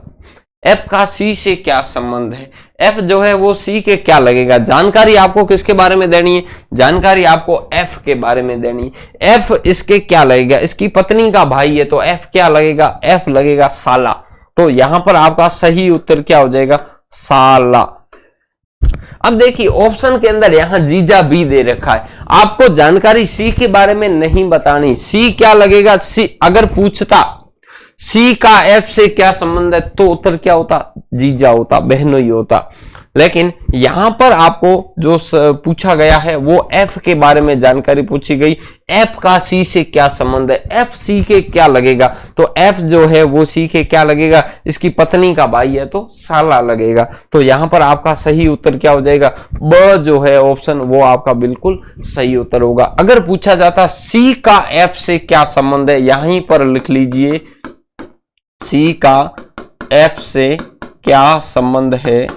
एफ का सी से क्या संबंध है, एफ जो है वो सी के क्या लगेगा, जानकारी आपको किसके बारे में देनी है, जानकारी आपको एफ के बारे में देनी है। एफ इसके क्या लगेगा, इसकी पत्नी का भाई है, तो एफ क्या लगेगा, एफ लगेगा साला, तो यहां पर आपका सही उत्तर क्या हो जाएगा, साला। अब देखिए ऑप्शन के अंदर यहां जीजा भी दे रखा है, आपको जानकारी सी के बारे में नहीं बतानी, सी क्या लगेगा, सी अगर पूछता सी का एफ से क्या संबंध है तो उत्तर क्या होता, जीजा होता, बहनोई होता। लेकिन यहां पर आपको जो पूछा गया है वो एफ के बारे में जानकारी पूछी गई, एफ का सी से क्या संबंध है, एफ सी के क्या लगेगा, तो एफ जो है वो सी के क्या लगेगा, इसकी पत्नी का भाई है तो साला लगेगा, तो यहां पर आपका सही उत्तर क्या हो जाएगा, ब जो है ऑप्शन वो आपका बिल्कुल सही उत्तर होगा। अगर पूछा जाता सी का एफ से क्या संबंध है, यहीं पर लिख लीजिए सी का एफ से क्या संबंध है,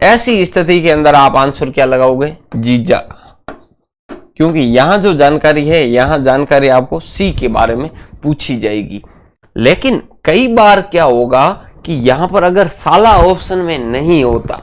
ऐसी स्थिति के अंदर आप आंसर क्या लगाओगे, जीजा, क्योंकि यहां जो जानकारी है यहां जानकारी आपको सी के बारे में पूछी जाएगी। लेकिन कई बार क्या होगा कि यहां पर अगर साला ऑप्शन में नहीं होता,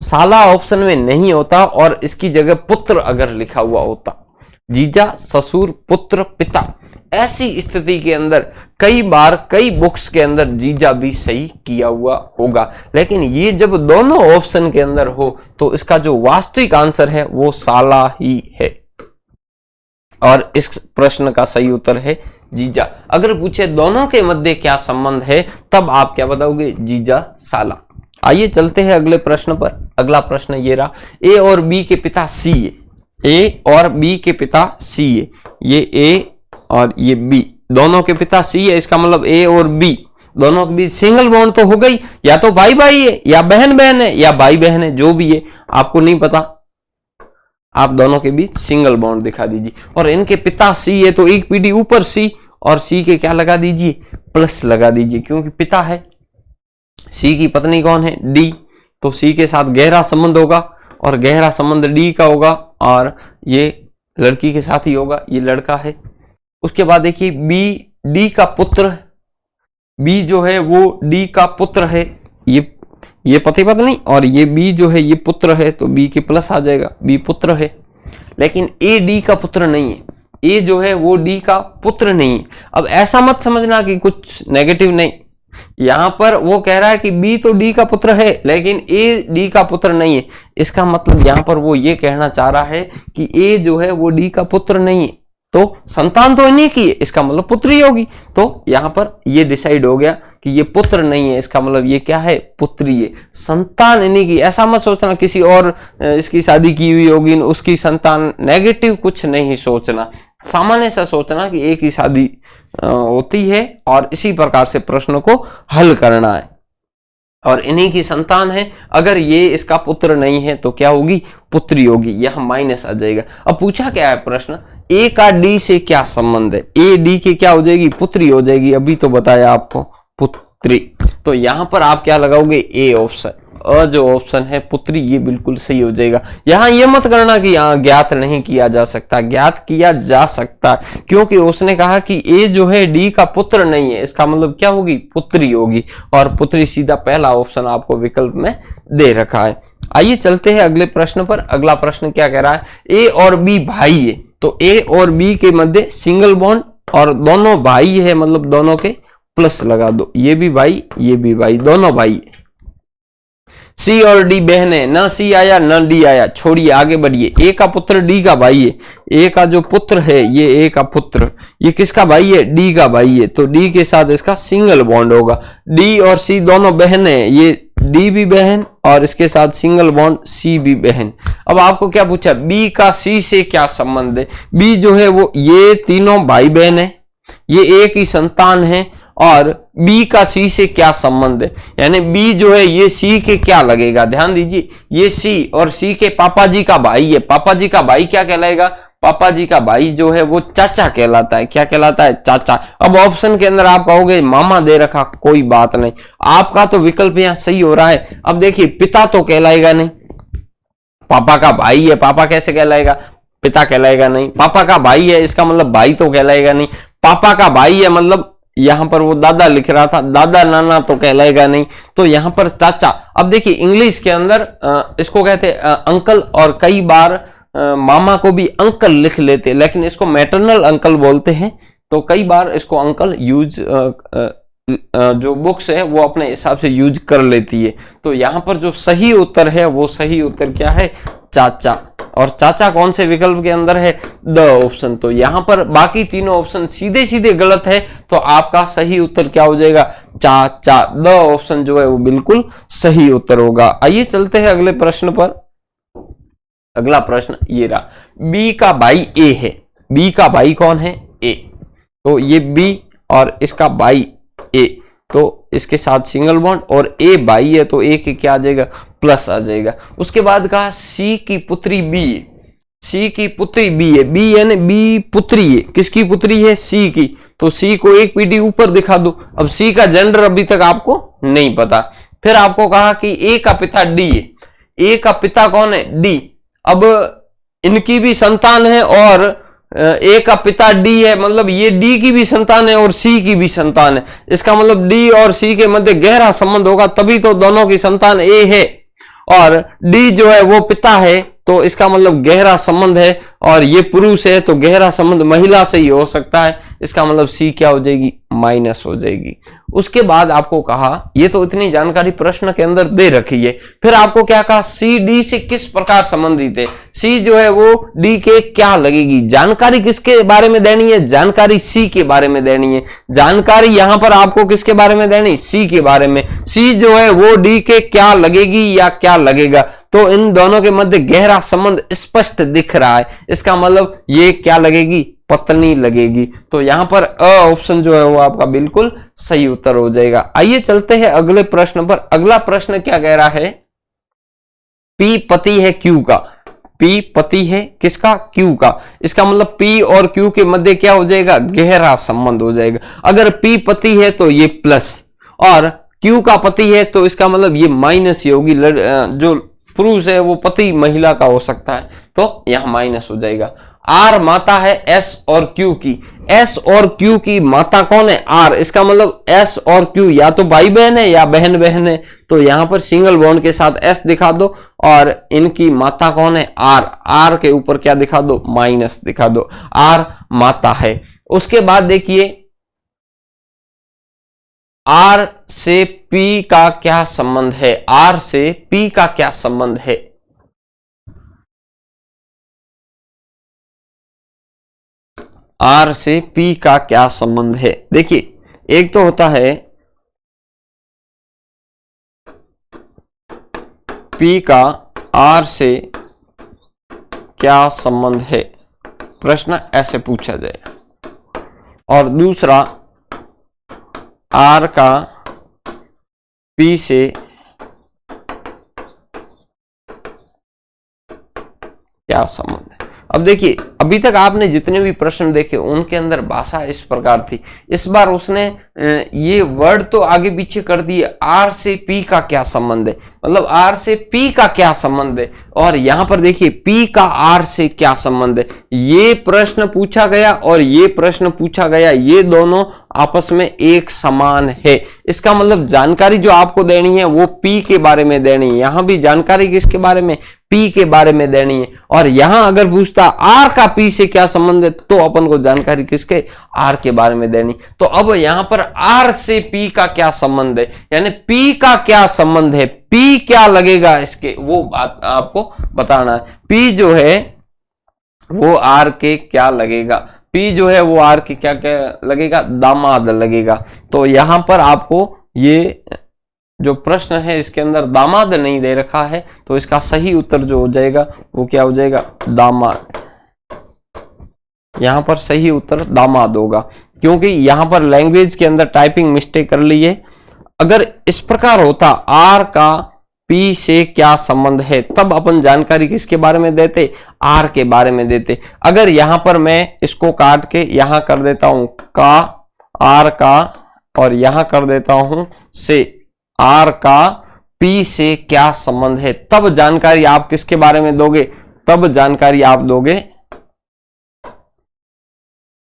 साला ऑप्शन में नहीं होता और इसकी जगह पुत्र अगर लिखा हुआ होता, जीजा, ससुर, पुत्र, पिता, ऐसी स्थिति के अंदर कई बार कई बुक्स के अंदर जीजा भी सही किया हुआ होगा। लेकिन ये जब दोनों ऑप्शन के अंदर हो तो इसका जो वास्तविक आंसर है वो साला ही है, और इस प्रश्न का सही उत्तर है जीजा। अगर पूछे दोनों के मध्य क्या संबंध है तब आप क्या बताओगे, जीजा, साला। आइए चलते हैं अगले प्रश्न पर। अगला प्रश्न ये रहा, ए और बी के पिता सी है, ए और बी के पिता सी है, ये ए और ये बी दोनों के पिता सी है, इसका मतलब ए और बी दोनों के बीच सिंगल बॉन्ड तो हो गई, या तो भाई भाई है या बहन बहन है या भाई बहन है, जो भी है आपको नहीं पता, आप दोनों के बीच सिंगल बॉन्ड दिखा दीजिए। और इनके पिता सी है तो एक पीढ़ी ऊपर सी, और सी के क्या लगा दीजिए, प्लस लगा दीजिए, क्योंकि पिता है। सी की पत्नी कौन है, डी, तो सी के साथ गहरा संबंध होगा, और गहरा संबंध डी का होगा, और ये लड़की के साथ ही होगा, ये लड़का है। उसके बाद देखिए बी डी का पुत्र, बी जो है वो डी का पुत्र है, ये पति पत्नी, और ये बी जो है ये पुत्र है, तो बी के प्लस आ जाएगा, बी पुत्र है। लेकिन ए डी का पुत्र नहीं है, ए जो है वो डी का पुत्र नहीं है। अब ऐसा मत समझना कि कुछ नेगेटिव नहीं, यहां पर वो कह रहा है कि बी तो डी का पुत्र है लेकिन ए डी का पुत्र नहीं है, इसका मतलब यहां पर वो ये कहना चाह रहा है कि ए जो है वो डी का पुत्र नहीं है, तो संतान तो इन्हीं की है, इसका मतलब पुत्री होगी। तो यहां पर ये डिसाइड हो गया कि ये पुत्र नहीं है, इसका मतलब ये क्या है, पुत्री है, संतान इन्हीं की। ऐसा मत सोचना किसी और इसकी शादी की हुई होगी उसकी संतान, नेगेटिव कुछ नहीं सोचना, सामान्य सा सोचना कि एक ही शादी होती है और इसी प्रकार से प्रश्न को हल करना है और इन्हीं की संतान है। अगर ये इसका पुत्र नहीं है तो क्या होगी, पुत्री होगी, यह माइनस आ जाएगा। अब पूछा क्या है प्रश्न, ए का डी से क्या संबंध है, ए डी की क्या हो जाएगी, पुत्री हो जाएगी, अभी तो बताया आपको पुत्री। तो यहां पर आप क्या लगाओगे, ए ऑप्शन, जो ऑप्शन है पुत्री, ये बिल्कुल सही हो जाएगा। यहां ये मत करना कि यहां ज्ञात नहीं किया जा सकता, ज्ञात किया जा सकता, क्योंकि उसने कहा कि ए जो है डी का पुत्र नहीं है, इसका मतलब क्या होगी, पुत्री होगी, और पुत्री सीधा पहला ऑप्शन आपको विकल्प में दे रखा है। आइए चलते हैं अगले प्रश्न पर। अगला प्रश्न क्या कह रहा है, ए और बी भाई है, तो ए और बी के मध्य सिंगल बॉन्ड और दोनों भाई है, मतलब दोनों के प्लस लगा दो, ये भी भाई ये भी भाई, दोनों भाई। सी और डी बहन है, ना सी आया ना डी आया, छोड़िए आगे बढ़िए। ए का पुत्र डी का भाई है, ए का जो पुत्र है ये ए का पुत्र, ये किसका भाई है, डी का भाई है, तो डी के साथ इसका सिंगल बॉन्ड होगा। डी और सी दोनों बहन है, ये डी भी बहन और इसके साथ सिंगल बॉन्ड सी भी बहन। अब आपको क्या पूछा, बी का सी से क्या संबंध है, बी जो है वो, ये तीनों भाई बहन है, ये एक ही संतान है, और बी का सी से क्या संबंध है, यानी बी जो है ये सी के क्या लगेगा, ध्यान दीजिए, ये सी और सी के पापा जी का भाई है, पापा जी का भाई क्या कहलाएगा, पापा जी का भाई जो है वो चाचा कहलाता है, क्या कहलाता है, चाचा। अब ऑप्शन के अंदर आप कहोगे मामा दे रखा, कोई बात नहीं, आपका तो विकल्प यहां सही हो रहा है। अब देखिए पिता तो कहलाएगा नहीं, पापा का भाई है, पापा कैसे कहलाएगा, पिता कहलाएगा नहीं, पापा का भाई है इसका मतलब भाई तो कहलाएगा नहीं, पापा का भाई है मतलब यहां पर वो दादा लिख रहा था, दादा नाना तो कहलाएगा नहीं, तो यहां पर चाचा। अब देखिए इंग्लिश के अंदर इसको कहते हैं अंकल, और कई बार मामा को भी अंकल लिख लेते, लेकिन इसको मैटरनल अंकल बोलते हैं, तो कई बार इसको अंकल यूज जो बुक्स है वो अपने हिसाब से यूज कर लेती है। तो यहां पर जो सही उत्तर है वो सही उत्तर क्या है, चाचा, और चाचा कौन से विकल्प के अंदर है, द ऑप्शन। तो यहां पर बाकी तीनों ऑप्शन सीधे सीधे गलत है, तो आपका सही उत्तर क्या हो जाएगा, चाचा, द ऑप्शन जो है वो बिल्कुल सही उत्तर होगा। आइए चलते हैं अगले प्रश्न पर। अगला प्रश्न ये रहा, बी का भाई ए है, बी का भाई कौन है, ए, तो ये बी और इसका भाई ए, तो इसके साथ सिंगल बॉन्ड, और ए भाई है तो ए के क्या आ जाएगा, प्लस आ जाएगा। उसके बाद कहा सी की पुत्री बी है, सी की पुत्री बी है, बी यानी बी पुत्री है, किसकी पुत्री है, सी की, तो सी को एक पीढ़ी ऊपर दिखा दो। अब सी का जेंडर अभी तक आपको नहीं पता। फिर आपको कहा कि ए का पिता डी है, ए का पिता कौन है, डी, अब इनकी भी संतान है और ए का पिता डी है, मतलब ये डी की भी संतान है और सी की भी संतान है, इसका मतलब डी और सी के मध्य गहरा संबंध होगा, तभी तो दोनों की संतान ए है, और डी जो है वो पिता है, तो इसका मतलब गहरा संबंध है, और ये पुरुष है तो गहरा संबंध महिला से ही हो सकता है, इसका मतलब सी क्या हो जाएगी, माइनस हो जाएगी। उसके बाद आपको कहा, ये तो इतनी जानकारी प्रश्न के अंदर दे रखी है, फिर आपको क्या कहा, सी डी से किस प्रकार संबंधित है, सी जो है वो डी के क्या लगेगी, जानकारी किसके बारे में देनी है, जानकारी सी के बारे में देनी है, जानकारी यहां पर आपको किसके बारे में देनी, सी के बारे में, सी जो है वो डी के क्या लगेगी या क्या लगेगा, तो इन दोनों के मध्य गहरा संबंध स्पष्ट दिख रहा है, इसका मतलब ये क्या लगेगी, पत्नी लगेगी। तो यहां पर अ ऑप्शन जो है वो आपका बिल्कुल सही उत्तर हो जाएगा। आइए चलते हैं अगले प्रश्न पर। अगला प्रश्न क्या कह रहा है, पी पति है क्यू का, पी पति है किसका, क्यू का, इसका मतलब पी और क्यू के मध्य क्या हो जाएगा, गहरा संबंध हो जाएगा। अगर पी पति है तो ये प्लस, और क्यू का पति है तो इसका मतलब ये माइनस ही होगी, जो पुरुष है वो पति महिला का हो सकता है, तो यहां माइनस हो जाएगा। आर माता है एस और क्यू की, एस और क्यू की माता कौन है, आर, इसका मतलब एस और क्यू या तो भाई बहन है या बहन बहन है, तो यहां पर सिंगल बॉन्ड के साथ एस दिखा दो, और इनकी माता कौन है, आर, आर के ऊपर क्या दिखा दो, माइनस दिखा दो, आर माता है। उसके बाद देखिए आर से पी का क्या संबंध है, आर से पी का क्या संबंध है, आर से पी का क्या संबंध है। देखिए एक तो होता है पी का आर से क्या संबंध है, प्रश्न ऐसे पूछा जाए, और दूसरा R का P से क्या संबंध है। अब देखिए, अभी तक आपने जितने भी प्रश्न देखे उनके अंदर भाषा इस प्रकार थी। इस बार उसने ये वर्ड तो आगे पीछे कर दिए, R से P का क्या संबंध है, मतलब R से P का क्या संबंध है, और यहां पर देखिए P का R से क्या संबंध है। ये प्रश्न पूछा गया और ये प्रश्न पूछा गया, ये दोनों आपस में एक समान है। इसका मतलब जानकारी जो आपको देनी है वो P के बारे में देनी है, यहां भी जानकारी किसके बारे में, P के बारे में देनी है। और यहां अगर पूछता R का P से क्या संबंध है तो अपन को जानकारी किसके, R के बारे में देनी। तो अब यहां पर R से P का क्या संबंध है, यानी P का क्या संबंध है, P क्या लगेगा इसके, वो बात आपको बताना है। P जो है वो R के क्या लगेगा, P जो है वो R के क्या क्या लगेगा, दामाद लगेगा। तो यहां पर आपको ये जो प्रश्न है इसके अंदर दामाद नहीं दे रखा है, तो इसका सही उत्तर जो हो जाएगा वो क्या हो जाएगा, दामाद। यहां पर सही उत्तर दामाद होगा, क्योंकि यहां पर लैंग्वेज के अंदर टाइपिंग मिस्टेक कर ली है। अगर इस प्रकार होता R का P से क्या संबंध है, तब अपन जानकारी किसके बारे में देते, R के बारे में देते। अगर यहां पर मैं इसको काट के यहां कर देता हूं का, R का, और यहां कर देता हूं से, R का P से क्या संबंध है, तब जानकारी आप किसके बारे में दोगे, तब जानकारी आप दोगे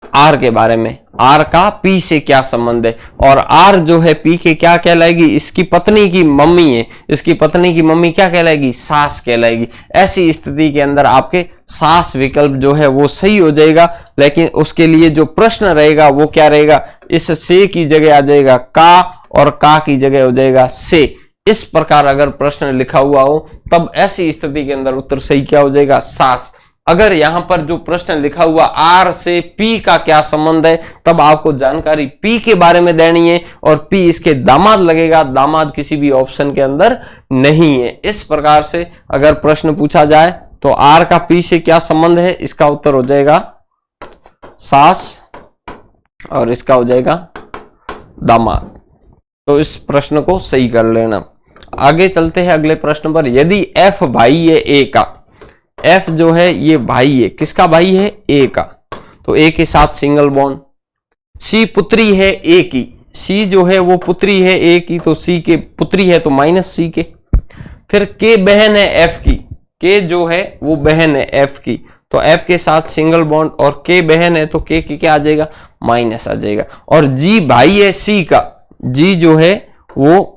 R के बारे में। R का P से क्या संबंध है, और R जो है P के क्या कहलाएगी, इसकी पत्नी की मम्मी है, इसकी पत्नी की मम्मी क्या कहलाएगी, सास कहलाएगी। ऐसी स्थिति के अंदर आपके सास विकल्प जो है वो सही हो जाएगा, लेकिन उसके लिए जो प्रश्न रहेगा वो क्या रहेगा, इस से की जगह आ जाएगा का, और का की जगह हो जाएगा से। इस प्रकार अगर प्रश्न लिखा हुआ हो तब ऐसी स्थिति के अंदर उत्तर सही क्या हो जाएगा, सास। अगर यहां पर जो प्रश्न लिखा हुआ R से P का क्या संबंध है, तब आपको जानकारी P के बारे में देनी है, और P इसके दामाद लगेगा, दामाद किसी भी ऑप्शन के अंदर नहीं है। इस प्रकार से अगर प्रश्न पूछा जाए तो R का P से क्या संबंध है, इसका उत्तर हो जाएगा सास, और इसका हो जाएगा दामाद। तो इस प्रश्न को सही कर लेना। आगे चलते हैं अगले प्रश्न पर। यदि F भाई है A का, F जो है ये भाई है, किसका भाई है, A का, तो A के साथ सिंगल बॉन्ड। C पुत्री है A की, C जो है वो पुत्री है A की, तो C के पुत्री है तो माइनस C के। फिर K बहन है F की, K जो है वो बहन है F की, तो F के साथ सिंगल बॉन्ड, और K बहन है तो K के क्या आ जाएगा, माइनस आ जाएगा। और G भाई है C का, G जो है वो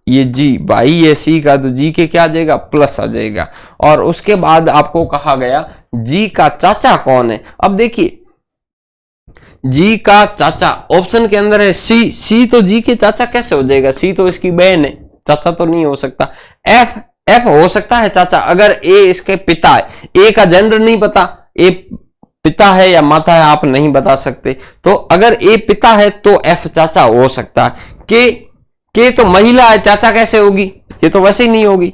ये G भाई है C का, तो G के क्या आ जाएगा, प्लस आ जाएगा। और उसके बाद आपको कहा गया G का चाचा कौन है। अब देखिए G का चाचा ऑप्शन के अंदर है C, C तो G के चाचा कैसे हो जाएगा, C तो इसकी बहन है, चाचा तो नहीं हो सकता। F हो सकता है चाचा अगर A इसके पिता है, A का जेंडर नहीं पता, A पिता है या माता है आप नहीं बता सकते, तो अगर A पिता है तो F चाचा हो सकता है। K तो महिला है, चाचा कैसे होगी, ये तो वैसे ही नहीं होगी।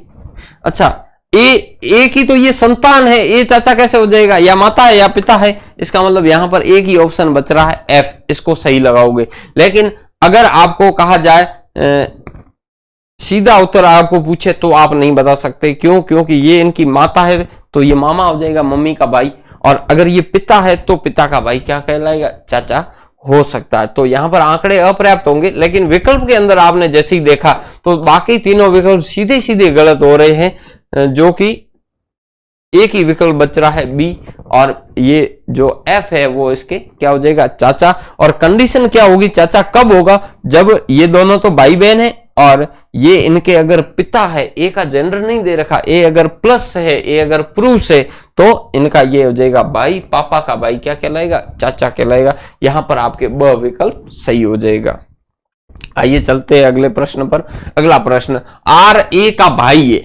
अच्छा A की तो ये संतान है, A चाचा कैसे हो जाएगा, या माता है या पिता है, इसका मतलब यहां पर एक ही ऑप्शन बच रहा है F, इसको सही लगाओगे। लेकिन अगर आपको कहा जाए सीधा उत्तर आपको पूछे तो आप नहीं बता सकते, क्यों, क्योंकि ये इनकी माता है तो ये मामा हो जाएगा, मम्मी का भाई, और अगर ये पिता है तो पिता का भाई क्या कहलाएगा, चाचा हो सकता है। तो यहां पर आंकड़े अपर्याप्त होंगे, लेकिन विकल्प के अंदर आपने जैसे ही देखा तो बाकी तीनों विकल्प सीधे सीधे गलत हो रहे हैं, जो कि एक ही विकल्प बच रहा है B, और ये जो F है वो इसके क्या हो जाएगा, चाचा। और कंडीशन क्या होगी, चाचा कब होगा, जब ये दोनों तो भाई बहन है और ये इनके अगर पिता है, A का जेंडर नहीं दे रखा, A अगर प्लस है, A अगर पुरुष है, तो इनका ये हो जाएगा भाई, पापा का भाई क्या कहलाएगा, चाचा कहलाएगा। यहां पर आपके ब विकल्प सही हो जाएगा। आइए चलते हैं अगले प्रश्न पर। अगला प्रश्न, R A का भाई है,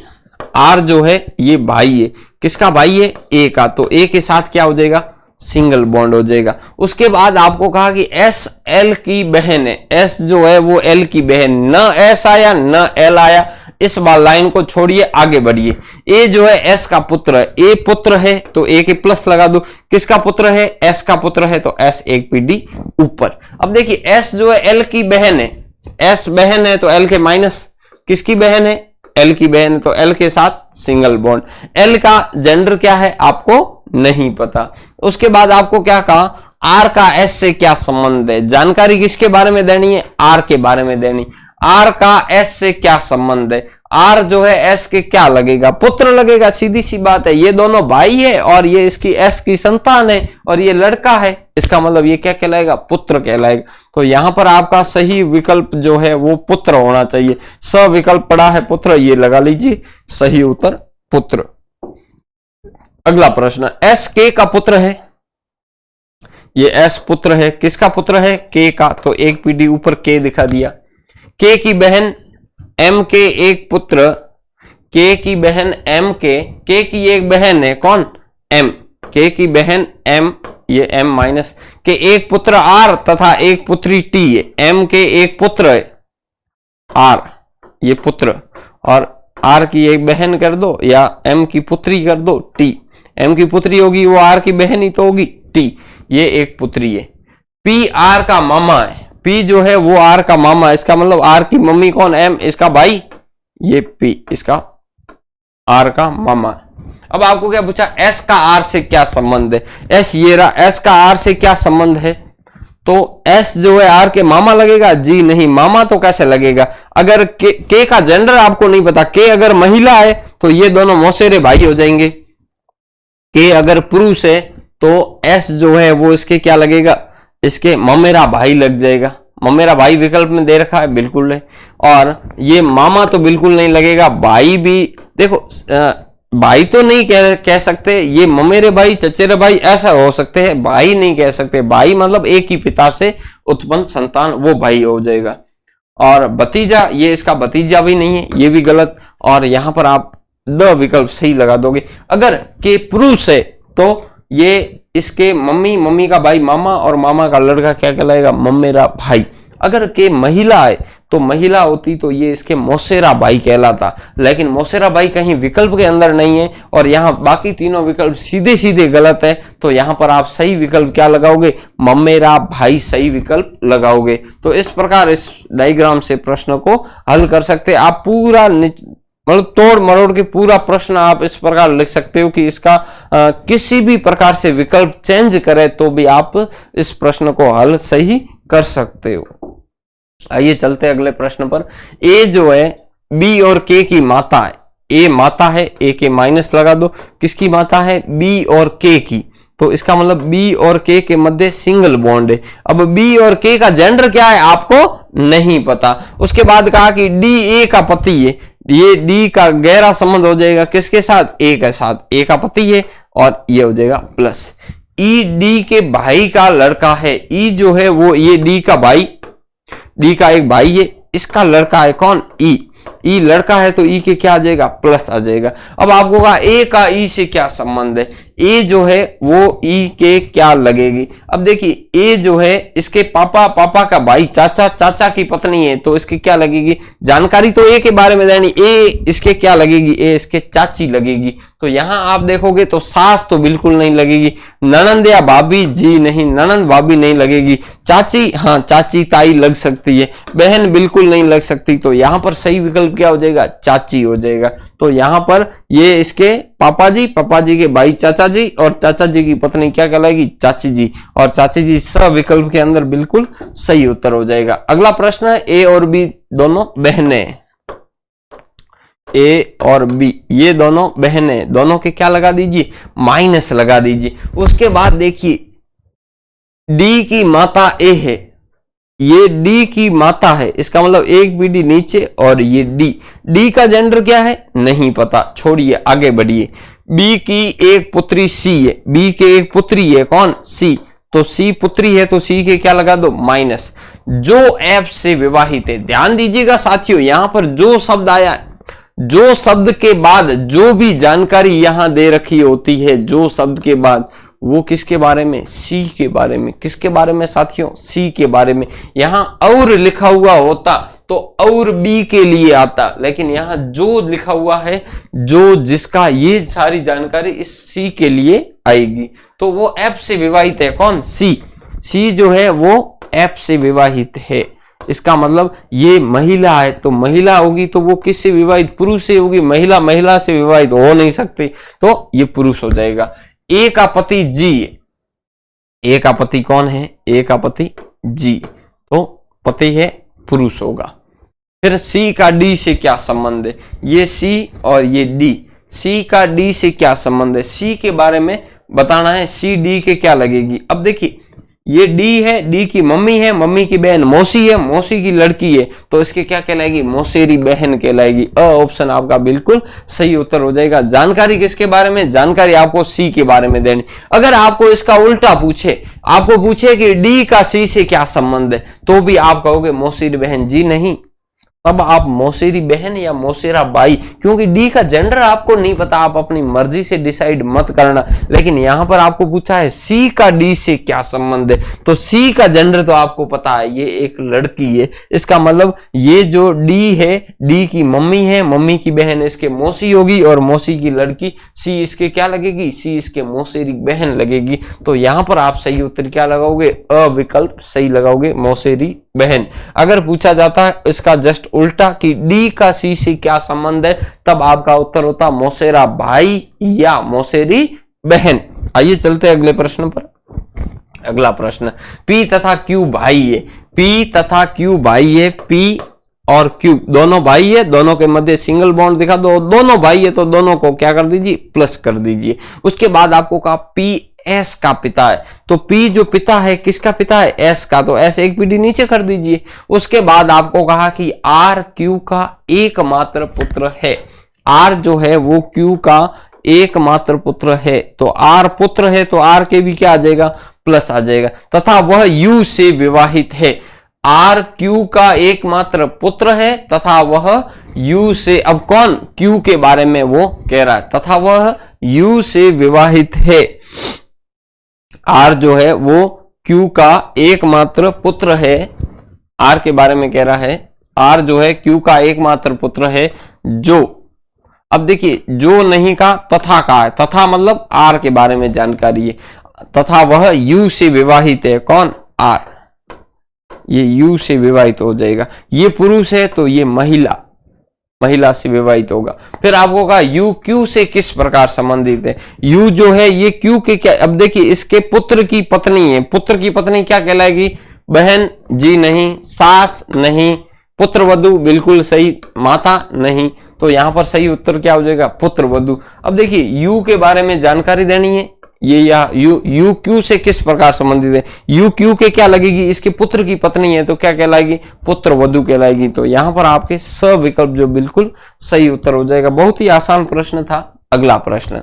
R जो है ये भाई है, किसका भाई है, A का, तो A के साथ क्या हो जाएगा, सिंगल बॉन्ड हो जाएगा। उसके बाद आपको कहा कि S L की बहन है, S जो है वो L की बहन, न S आया न L आया, इस बार लाइन को छोड़िए, आगे बढ़िए। ए जो है एस का पुत्र है, ए पुत्र है तो ए के प्लस लगा दो। किसका पुत्र है? एस का पुत्र है तो एस एक पीडी ऊपर। अब देखिए एस जो है एल की बहन है, एस बहन है तो एल के माइनस। किसकी बहन है? एल की बहन है तो एल के साथ सिंगल बॉन्ड। एल का जेंडर क्या है आपको नहीं पता। उसके बाद आपको क्या कहा? आर का एस से क्या संबंध है? जानकारी किसके बारे में देनी है? आर के बारे में देनी। आर का एस से क्या संबंध है? आर जो है एस के क्या लगेगा? पुत्र लगेगा, सीधी सी बात है। ये दोनों भाई है और ये इसकी एस की संतान है और ये लड़का है, इसका मतलब ये क्या कहलाएगा? पुत्र कहलाएगा। तो यहां पर आपका सही विकल्प जो है वो पुत्र होना चाहिए। स विकल्प पड़ा है पुत्र, ये लगा लीजिए, सही उत्तर पुत्र। अगला प्रश्न, एस के का पुत्र है, ये एस पुत्र है। किसका पुत्र है? के का, तो एक पीडी ऊपर के दिखा दिया। के की बहन एम के एक पुत्र, के की बहन एम के की एक बहन है कौन? एम, के की बहन एम, ये एम माइनस के एक पुत्र आर तथा एक पुत्री टी है। एम के एक पुत्र है आर, ये पुत्र, और आर की एक बहन कर दो या एम की पुत्री कर दो टी। एम की पुत्री होगी वो आर की बहन ही तो होगी टी, ये एक पुत्री है। पी आर का मामा है, पी जो है वो आर का मामा है, इसका मतलब आर की मम्मी कौन? एम, इसका भाई ये पी, इसका आर का मामा। अब आपको क्या पूछा? एस का आर से क्या संबंध है? एस ये रहा, एस का आर से क्या संबंध है? तो एस जो है आर के मामा लगेगा? जी नहीं, मामा तो कैसे लगेगा? अगर के का जेंडर आपको नहीं पता, के अगर महिला है तो ये दोनों मौसेरे भाई हो जाएंगे। के अगर पुरुष है तो एस जो है वो इसके क्या लगेगा? इसके ममेरा भाई लग जाएगा। ममेरा भाई विकल्प में दे रखा है, बिल्कुल है। और ये मामा तो बिल्कुल नहीं लगेगा। भाई भी देखो, भाई तो नहीं कह सकते, ये ममेरे भाई चचेरे भाई ऐसा हो सकते हैं, भाई नहीं कह सकते। भाई मतलब एक ही पिता से उत्पन्न संतान, वो भाई हो जाएगा। और भतीजा, ये इसका भतीजा भी नहीं है, ये भी गलत। और यहां पर आप द विकल्प सही लगा दोगे। अगर के पुरुष है तो ये इसके मम्मी का भाई मामा और मामा का लड़का क्या कहलाएगा? ममेरा भाई। अगर के महिला है तो महिला होती तो ये इसके मौसेरा भाई कहलाता, लेकिन मौसेरा भाई कहीं विकल्प के अंदर नहीं है और यहाँ बाकी तीनों विकल्प सीधे सीधे गलत है। तो यहाँ पर आप सही विकल्प क्या लगाओगे? ममेरा भाई सही विकल्प लगाओगे। तो इस प्रकार इस डायग्राम से प्रश्न को हल कर सकते हैं आप। पूरा मतलब तोड़ मरोड़ के पूरा प्रश्न आप इस प्रकार लिख सकते हो कि इसका किसी भी प्रकार से विकल्प चेंज करे तो भी आप इस प्रश्न को हल सही कर सकते हो। आइए चलते हैं अगले प्रश्न पर। ए जो है बी और के की माता है, ए माता है, ए के माइनस लगा दो। किसकी माता है? बी और के की। तो इसका मतलब बी और के मध्य सिंगल बॉन्ड है। अब बी और के का जेंडर क्या है आपको नहीं पता। उसके बाद कहा कि डी ए का पति है, ये डी का गहरा संबंध हो जाएगा किसके साथ? ए के साथ, ए का पति है और ये हो जाएगा प्लस। ई डी के भाई का लड़का है, ई जो है वो ये डी का भाई, डी का एक भाई है, इसका लड़का है कौन? ई, ई लड़का है तो ई के क्या आ जाएगा? प्लस आ जाएगा। अब आपको कहा ए का ई से क्या संबंध है? ए जो है वो ई के क्या लगेगी? अब देखिए ए जो है इसके पापा का भाई, चाचा की पत्नी है तो इसकी क्या लगेगी? जानकारी तो ए के बारे में देनी, ए इसके क्या लगेगी? ए इसके चाची लगेगी। तो यहां आप देखोगे तो सास तो बिल्कुल नहीं लगेगी, ननंद या भाभी जी नहीं, ननंद भाभी नहीं लगेगी, चाची हाँ चाची ताई लग सकती है, बहन बिल्कुल नहीं लग सकती। तो यहां पर सही विकल्प क्या हो जाएगा? चाची हो जाएगा। तो यहां पर ये इसके पापा जी के भाई चाचा जी और चाचा जी की पत्नी क्या कहलाएगी? चाची जी, और चाची जी स विकल्प के अंदर बिल्कुल सही उत्तर हो जाएगा। अगला प्रश्न है ए और बी दोनों बहनें, ए और बी ये दोनों बहनें, दोनों के क्या लगा दीजिए? माइनस लगा दीजिए। उसके बाद देखिए डी की माता ए है, ये डी की माता है, इसका मतलब एक पीडी नीचे और ये डी का जेंडर क्या है? नहीं पता, छोड़िए आगे बढ़िए। बी की एक पुत्री सी है, बी के एक पुत्री है कौन? सी, तो सी पुत्री है तो सी के क्या लगा दो? माइनस। जो एफ से विवाहित है, ध्यान दीजिएगा साथियों, यहां पर जो शब्द आया, जो शब्द के बाद जो भी जानकारी यहां दे रखी होती है, जो शब्द के बाद वो किसके बारे में? सी के बारे में। किसके बारे में साथियों? सी के बारे में। यहां और लिखा हुआ होता तो और बी के लिए आता, लेकिन यहां जो लिखा हुआ है, जो जिसका ये सारी जानकारी इस सी के लिए आएगी, तो वो एफ से विवाहित है। कौन? सी। सी जो है वो एफ से विवाहित है। इसका मतलब ये महिला है तो महिला होगी तो वो किससे विवाहित? पुरुष से होगी। महिला महिला से विवाहित हो नहीं सकती, तो ये पुरुष हो जाएगा। ए का पति जी, ए का पति कौन है? ए का पति जी, तो पति है, पुरुष होगा। फिर सी का डी से क्या संबंध है? ये सी और ये डी, सी का डी से क्या संबंध है? सी के बारे में बताना है। सी डी के क्या लगेगी? अब देखिए ये डी है, डी की मम्मी है, मम्मी की बहन मौसी है, मौसी की लड़की है, तो इसके क्या कहलाएगी? मौसेरी बहन कहलाएगी। ऑप्शन आपका बिल्कुल सही उत्तर हो जाएगा। जानकारी किसके बारे में? जानकारी आपको सी के बारे में देनी। अगर आपको इसका उल्टा पूछे, आपको पूछे कि डी का सी से क्या संबंध है, तो भी आप कहोगे मौसेरी बहन जी नहीं, तब आप मौसेरी बहन या मौसेरा बाई, क्योंकि डी का जेंडर आपको नहीं पता, आप अपनी मर्जी से डिसाइड मत करना। लेकिन यहां पर आपको पूछा है सी का डी से क्या संबंध है, तो सी का जेंडर तो आपको पता है, ये एक लड़की है। इसका मतलब ये जो डी है, डी की मम्मी है, मम्मी की बहन इसके मौसी होगी, और मौसी की लड़की सी इसके क्या लगेगी? सी इसके मौसेरी बहन लगेगी। तो यहां पर आप सही उत्तर क्या लगाओगे? अ विकल्प सही लगाओगे, मौसेरी बहन। अगर पूछा जाता है इसका जस्ट उल्टा कि डी का सी से क्या संबंध है, तब आपका उत्तर होता मौसेरा भाई या मौसेरी बहन। आइए चलते हैं अगले प्रश्न पर। अगला प्रश्न, पी तथा क्यू भाई है, पी तथा क्यू भाई है, पी और क्यू दोनों भाई है, दोनों के मध्य सिंगल बॉन्ड दिखा दो, दोनों भाई है तो दोनों को क्या कर दीजिए? प्लस कर दीजिए। उसके बाद आपको कहा पी एस का पिता है, तो पी जो पिता है किसका पिता है? एस का, तो एस एक पीढ़ी नीचे कर दीजिए। उसके बाद आपको कहा कि आर क्यू का एकमात्र पुत्र है, आर जो है वो क्यू का एकमात्र पुत्र है, तो आर पुत्र है तो आर के भी क्या आ जाएगा? प्लस आ जाएगा। तथा वह यू से विवाहित है, आर क्यू का एकमात्र पुत्र है तथा वह यू से, अब कौन? क्यू के बारे में वो कह रहा है, तथा वह यू से विवाहित है। आर जो है वो क्यू का एकमात्र पुत्र है, आर के बारे में कह रहा है, आर जो है क्यू का एकमात्र पुत्र है, जो, अब देखिए जो नहीं का तथा का है, तथा मतलब आर के बारे में जानकारी है, तथा वह यू से विवाहित है। कौन? आर, ये यू से विवाहित हो जाएगा। ये पुरुष है तो ये महिला, महिला से विवाहित होगा। फिर आपको कहा यू क्यू से किस प्रकार संबंधित है? यू जो है ये क्यू के क्या, अब देखिए इसके पुत्र की पत्नी है, पुत्र की पत्नी क्या कहलाएगी? बहन जी नहीं, सास नहीं, पुत्र वधु बिल्कुल सही, माता नहीं, तो यहां पर सही उत्तर क्या हो जाएगा? पुत्र वधु। अब देखिए यू के बारे में जानकारी देनी है, ये या यू क्यू से किस प्रकार संबंधित है? यू क्यू के क्या लगेगी? इसके पुत्र की पत्नी है तो क्या कहलाएगी? पुत्र वधु कहलाएगी। तो यहां पर आपके स विकल्प जो बिल्कुल सही उत्तर हो जाएगा। बहुत ही आसान प्रश्न था। अगला प्रश्न,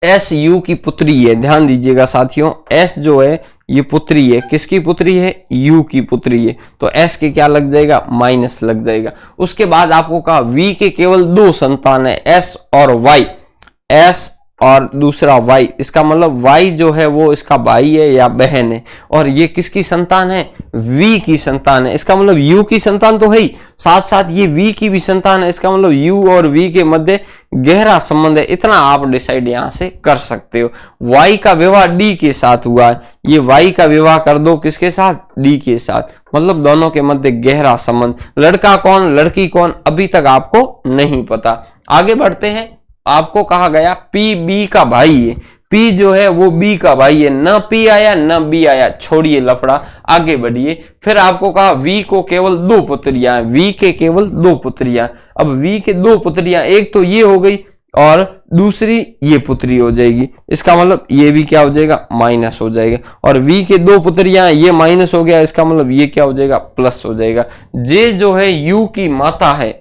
एस यू की पुत्री है, ध्यान दीजिएगा साथियों, एस जो है ये पुत्री है, किसकी पुत्री है? यू की पुत्री है, तो एस के क्या लग जाएगा? माइनस लग जाएगा। उसके बाद आपको कहा वी के केवल दो संतान है, एस और वाई, एस और दूसरा वाई, इसका मतलब वाई जो है वो इसका भाई है या बहन है, और ये किसकी संतान है? वी की संतान है। इसका मतलब यू की संतान तो है ही, साथ साथ ये वी की भी संतान है। इसका मतलब यू और वी के मध्य गहरा संबंध है, इतना आप डिसाइड यहां से कर सकते हो। वाई का विवाह डी के साथ हुआ है, ये वाई का विवाह कर दो किसके साथ? डी के साथ, मतलब दोनों के मध्य गहरा संबंध। लड़का कौन लड़की कौन अभी तक आपको नहीं पता। आगे बढ़ते हैं। आपको कहा गया पी बी का भाई है, पी जो है वो बी का भाई है, न पी आया न बी आया, छोड़िए लफड़ा, आगे बढ़िए। फिर आपको कहा वी को केवल दो पुत्रियां, वी के केवल दो पुत्रियां। अब वी के दो पुत्रियां, एक तो ये हो गई और दूसरी ये पुत्री हो जाएगी, इसका मतलब ये भी क्या हो जाएगा? माइनस हो जाएगा। और वी के दो पुत्रियां, ये माइनस हो गया, इसका मतलब ये क्या हो जाएगा? प्लस हो जाएगा। जे जो है यू की माता है,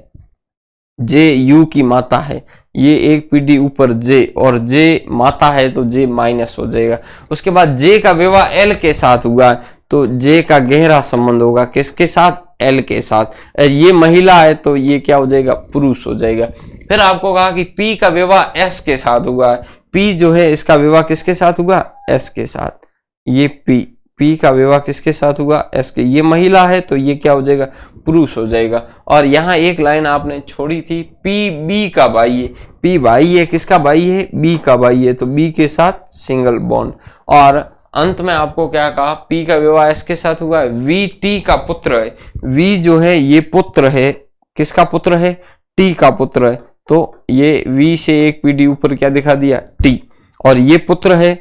जे यू की माता है, ये एक पीढ़ी ऊपर जे, और जे माता है तो जे माइनस हो जाएगा। उसके बाद जे का विवाह एल के साथ हुआ है, तो जे का गहरा संबंध होगा किसके साथ? एल के साथ। ये महिला है तो ये क्या हो जाएगा? पुरुष हो जाएगा। फिर आपको कहा कि पी का विवाह एस के साथ हुआ है, पी जो है इसका विवाह किसके साथ हुआ? एस के साथ। ये पी का विवाह किसके साथ हुआ? एस के, ये महिला है तो ये क्या हो जाएगा? पुरुष हो जाएगा। और यहाँ एक लाइन आपने छोड़ी थी, पी बी का भाई है, पी भाई है, किसका भाई है, बी का भाई है, तो बी के साथ सिंगल बॉन्ड। और अंत में आपको क्या कहा, पी का विवाह इसके साथ हुआ है, वी टी का पुत्र है, वी जो है ये पुत्र है, किसका पुत्र है, टी का पुत्र है, तो ये वी से एक पीढ़ी ऊपर क्या दिखा दिया, टी, और ये पुत्र है,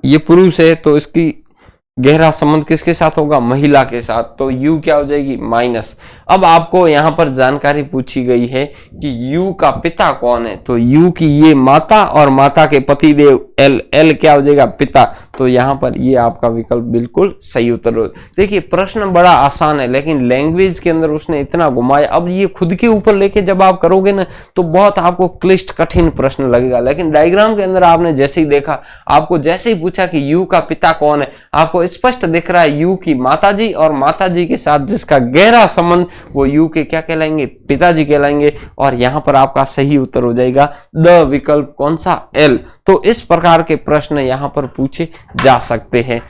ये पुरुष है, तो इसकी गहरा संबंध किसके साथ होगा, महिला के साथ, तो u क्या हो जाएगी, माइनस। अब आपको यहां पर जानकारी पूछी गई है कि u का पिता कौन है, तो u की ये माता और माता के पति देव l, l क्या हो जाएगा, पिता, तो यहां पर ये आपका विकल्प बिल्कुल सही उत्तर हो। देखिए प्रश्न बड़ा आसान है, लेकिन लैंग्वेज के अंदर उसने इतना घुमाया, अब ये खुद के ऊपर लेके जब आप करोगे ना तो बहुत आपको क्लिष्ट कठिन प्रश्न लगेगा। लेकिन डायग्राम के अंदर आपने जैसे ही देखा, आपको जैसे ही पूछा कि यू का पिता कौन है, आपको स्पष्ट दिख रहा है यू की माताजी, और माताजी के साथ जिसका गहरा संबंध वो यू के क्या कहलाएंगे, पिताजी कहलाएंगे। और यहां पर आपका सही उत्तर हो जाएगा द विकल्प कौन सा, एल। तो इस प्रकार के प्रश्न यहां पर पूछे जा सकते हैं।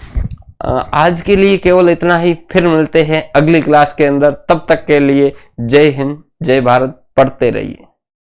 आज के लिए केवल इतना ही, फिर मिलते हैं अगली क्लास के अंदर। तब तक के लिए जय हिंद, जय भारत, पढ़ते रहिए।